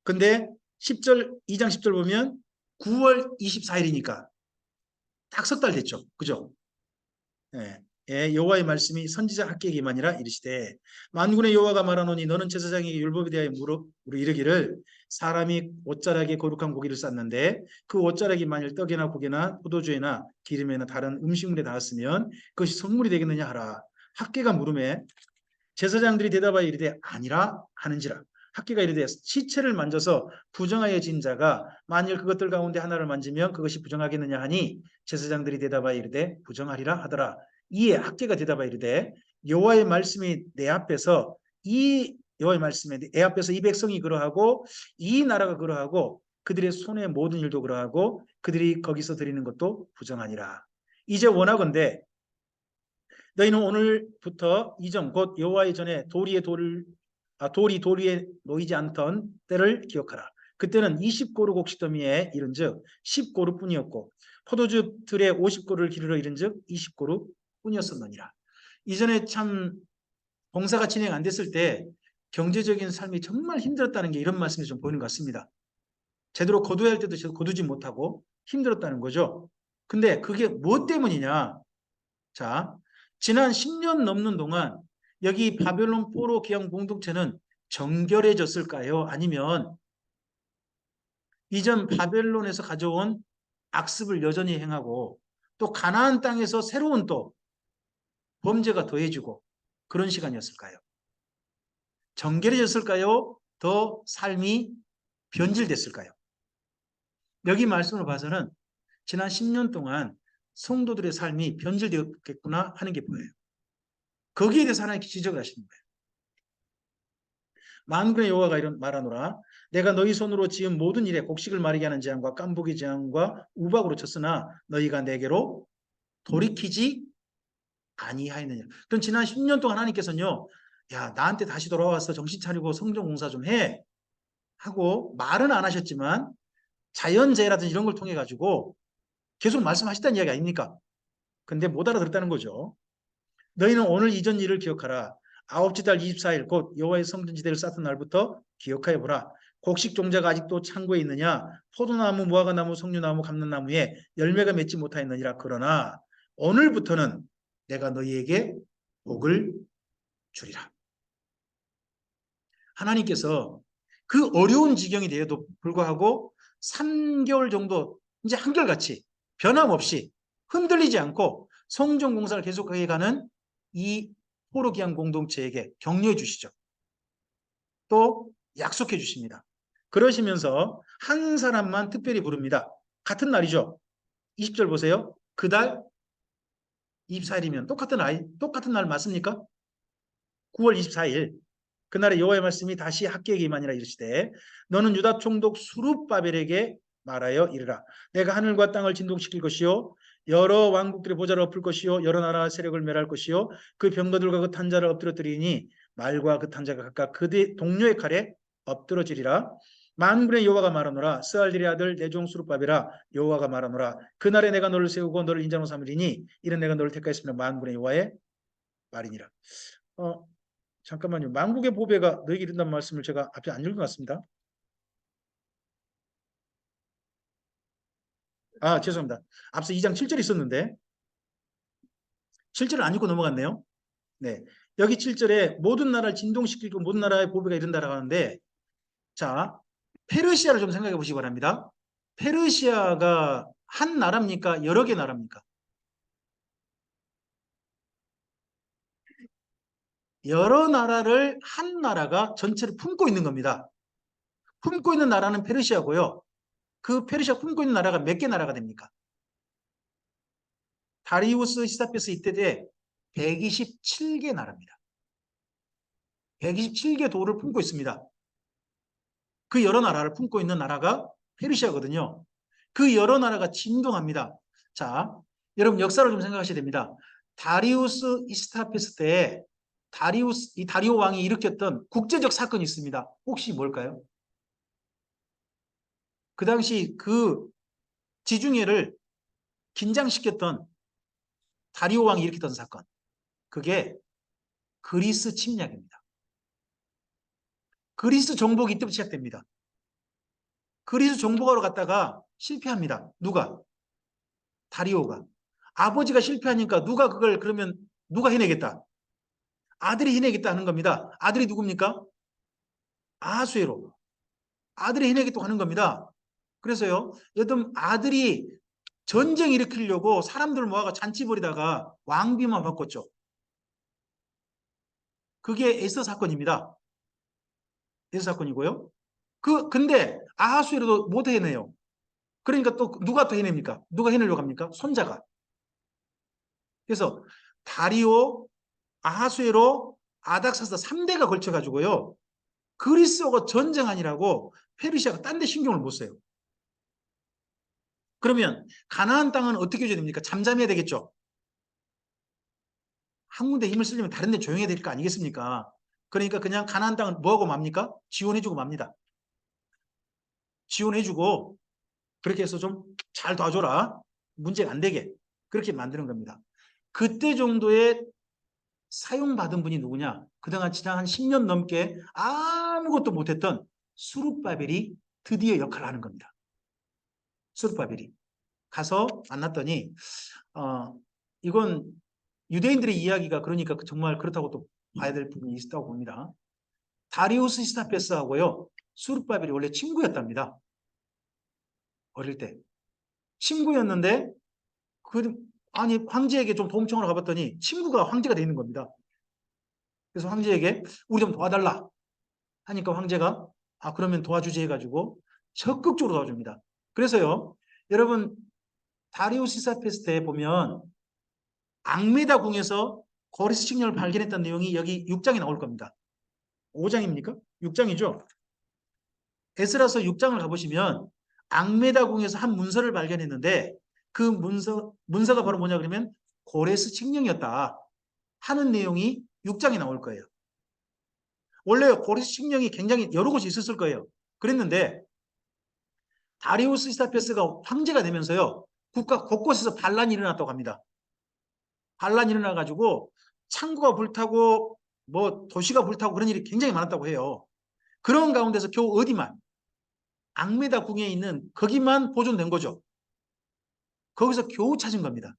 S1: 근데 10절, 2장 10절 보면 9월 24일이니까 딱 석 달 됐죠. 그죠? 예. 여호와의 말씀이 선지자 학개에게만이라 이르시되 만군의 여호와가 말하노니 너는 제사장에게 율법에 대하여 물어 이르기를 사람이 옷자락에 거룩한 고기를 쌌는데 그 옷자락이 만일 떡이나 고기나 포도주에나 기름에나 다른 음식물에 닿았으면 그것이 성물이 되겠느냐 하라. 학개가 물음에 제사장들이 대답하여 이르되 아니라 하는지라. 학개가 이르되 시체를 만져서 부정하여진 자가 만일 그것들 가운데 하나를 만지면 그것이 부정하겠느냐 하니 제사장들이 대답하여 이르되 부정하리라 하더라. 이에 학개가 대답하여 이르되 여호와의 말씀이 내 앞에서 여호와의 말씀에 내 앞에서 이 백성이 그러하고 이 나라가 그러하고 그들의 손의 모든 일도 그러하고 그들이 거기서 드리는 것도 부정하니라. 이제 원하건대 너희는 오늘부터 이전 곧 여호와의 전에 돌이 돌 위에 놓이지 않던 때를 기억하라. 그때는 20고루 곡식더미에 이른즉 10고루뿐이었고 포도주 들에 50고루를 기르러 이른즉 20고루뿐이었었느니라. 이전에 참 봉사가 진행 안 됐을 때 경제적인 삶이 정말 힘들었다는 게 이런 말씀이 좀 보이는 것 같습니다. 제대로 거둬야 할 때도 거두지 못하고 힘들었다는 거죠. 근데 그게 무엇 때문이냐? 자, 지난 10년 넘는 동안 여기 바벨론 포로 기왕 공동체는 정결해졌을까요? 아니면 이전 바벨론에서 가져온 악습을 여전히 행하고 또 가나안 땅에서 새로운 또 범죄가 더해지고 그런 시간이었을까요? 정결해졌을까요? 더 삶이 변질됐을까요? 여기 말씀을 봐서는 지난 10년 동안 성도들의 삶이 변질되었겠구나 하는 게 보여요. 거기에 대해서 하나님께 지적을 하시는 거예요. 만군의 여호와가 이런 말하노라. 내가 너희 손으로 지은 모든 일에 곡식을 마르게 하는 재앙과 깐부기 재앙과 우박으로 쳤으나 너희가 내게로 돌이키지 아니하였느냐. 그럼 지난 10년 동안 하나님께서는요. 야, 나한테 다시 돌아와서 정신 차리고 성전 공사 좀 해. 하고 말은 안 하셨지만 자연재해라든지 이런 걸 통해 가지고 계속 말씀하셨다는 이야기 아닙니까? 근데 못 알아들었다는 거죠. 너희는 오늘 이전 일을 기억하라. 아홉째 달 24일 곧 여호와의 성전지대를 쌓던 날부터 기억하여 보라. 곡식 종자가 아직도 창고에 있느냐? 포도나무, 무화과나무, 석류나무, 감람나무에 열매가 맺지 못하였느니라. 그러나 오늘부터는 내가 너희에게 복을 주리라. 하나님께서 그 어려운 지경이 되어도 불구하고 3개월 정도 이제 한결같이 변함없이 흔들리지 않고 성전 공사를 계속해 가는 이 포로기한 공동체에게 격려해 주시죠. 또 약속해 주십니다. 그러시면서 한 사람만 특별히 부릅니다. 같은 날이죠. 20절 보세요. 그달 24일이면 똑같은 날 맞습니까? 9월 24일 그날에 여호와의 말씀이 다시 학계에게 임하니라 이르시되 너는 유다 총독 수룹바벨에게 말하여 이르라. 내가 하늘과 땅을 진동시킬 것이요 여러 왕국들의 보좌를 엎을 것이요 여러 나라 세력을 멸할 것이요 그 병거들과 그 탄자를 엎드러뜨리니 말과 그 탄자가 각각 그의 동료의 칼에 엎드러지리라. 만군의 여호와가 말하노라. 스알딜의 아들 내 종 수룹바벨아 여호와가 말하노라. 그날에 내가 너를 세우고 너를 인자로 삼으리니 이는 내가 너를 택하였으며 만군의 여호와의 말이니라. 잠깐만요. 만국의 보배가 너에게 이른다는 말씀을 제가 앞에 안 읽은 것 같습니다. 죄송합니다. 앞서 2장 7절이 있었는데 7절을 안 읽고 넘어갔네요. 네. 여기 7절에 모든 나라를 진동시키고 모든 나라의 보배가 이른다라고 하는데 자, 페르시아를 좀 생각해 보시기 바랍니다. 페르시아가 한 나라입니까? 여러 개 나라입니까? 여러 나라를 한 나라가 전체를 품고 있는 겁니다. 품고 있는 나라는 페르시아고요. 그 페르시아 품고 있는 나라가 몇 개 나라가 됩니까? 다리우스 히스타페스 이때 127개 나라입니다. 127개 도를 품고 있습니다. 그 여러 나라를 품고 있는 나라가 페르시아거든요. 그 여러 나라가 진동합니다. 자, 여러분 역사를 좀 생각하셔야 됩니다. 다리우스 히스타페스 때 이 다리오 왕이 일으켰던 국제적 사건이 있습니다. 혹시 뭘까요? 그 당시 그 지중해를 긴장시켰던 다리오 왕이 일으켰던 사건. 그게 그리스 침략입니다. 그리스 정복이 이때부터 시작됩니다. 그리스 정복하러 갔다가 실패합니다. 누가? 다리오가. 아버지가 실패하니까 누가 그걸 그러면 누가 해내겠다? 아들이 해내겠다 하는 겁니다. 아들이 누굽니까? 아하수에로. 아들이 해내겠다고 하는 겁니다. 그래서요. 여튼 아들이 전쟁 일으키려고 사람들 모아가 잔치 벌이다가 왕비만 바꿨죠. 그게 에스더 사건입니다. 에스더 사건이고요. 근데 아하수에로도 못 해내요. 그러니까 또 누가 또 해냅니까? 누가 해내려고 합니까? 손자가. 그래서 다리오, 아하수에로, 아닥사스 3대가 걸쳐가지고요. 그리스하고 전쟁하니라고 페르시아가 딴 데 신경을 못 써요. 그러면 가나안 땅은 어떻게 해줘야 됩니까? 잠잠해야 되겠죠. 한 군데 힘을 쓰려면 다른 데 조용해야 될 거 아니겠습니까? 그러니까 그냥 가나안 땅은 뭐하고 맙니까? 지원해주고 맙니다. 지원해주고 그렇게 해서 좀 잘 도와줘라. 문제가 안 되게. 그렇게 만드는 겁니다. 그때 정도의 사용받은 분이 누구냐? 그동안 지난 한 10년 넘게 아무것도 못했던 수룹바벨이 드디어 역할을 하는 겁니다. 수룹바벨이. 가서 만났더니 이건 유대인들의 이야기가 그러니까 정말 그렇다고 또 봐야 될 부분이 있다고 봅니다. 다리우스 히스타페스하고요. 수룹바벨이 원래 친구였답니다. 어릴 때. 친구였는데 아니 황제에게 좀 도움 청하러 가봤더니 친구가 황제가 돼 있는 겁니다. 그래서 황제에게 우리 좀 도와달라 하니까 황제가 그러면 도와주지 해가지고 적극적으로 도와줍니다. 그래서요 여러분 다리우스 히스타페스 때 보면 앙메다 궁에서 고레스 칙령을 발견했던 내용이 여기 6장에 나올 겁니다. 5장입니까? 6장이죠. 에스라서 6장을 가보시면 앙메다 궁에서 한 문서를 발견했는데 그 문서가 바로 뭐냐 그러면 고레스 칙령이었다 하는 내용이 6장에 나올 거예요. 원래 고레스 칙령이 굉장히 여러 곳이 있었을 거예요. 그랬는데 다리우스 히스타페스가 황제가 되면서요 국가 곳곳에서 반란이 일어났다고 합니다. 반란이 일어나가지고 창고가 불타고 뭐 도시가 불타고 그런 일이 굉장히 많았다고 해요. 그런 가운데서 겨우 어디만 앙메다 궁에 있는 거기만 보존된 거죠. 거기서 겨우 찾은 겁니다.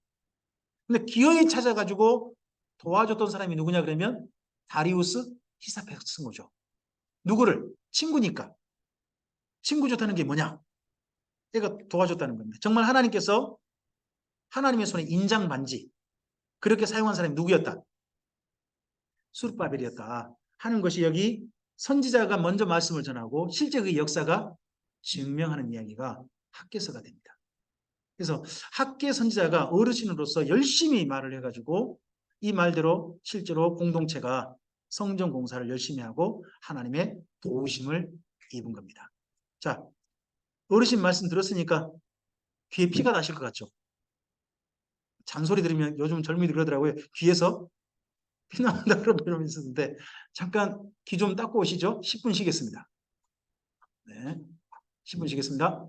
S1: 근데 기어이 찾아가지고 도와줬던 사람이 누구냐 그러면 다리우스 히스타페스인 거죠. 누구를? 친구니까. 친구 좋다는 게 뭐냐? 얘가 도와줬다는 겁니다. 정말 하나님께서 하나님의 손에 인장 반지 그렇게 사용한 사람이 누구였다? 수룹바벨이었다 하는 것이 여기 선지자가 먼저 말씀을 전하고 실제 그 역사가 증명하는 이야기가 학개서가 됩니다. 그래서 학개 선지자가 어르신으로서 열심히 말을 해가지고 이 말대로 실제로 공동체가 성전 공사를 열심히 하고 하나님의 도우심을 입은 겁니다. 자, 어르신 말씀 들었으니까 귀에 피가 나실 것 같죠? 잔소리 들으면 요즘 젊은이들 그러더라고요. 귀에서 피 나온다 그런 표현이 있었는데 잠깐 귀 좀 닦고 오시죠. 10분 쉬겠습니다. 네, 10분 쉬겠습니다.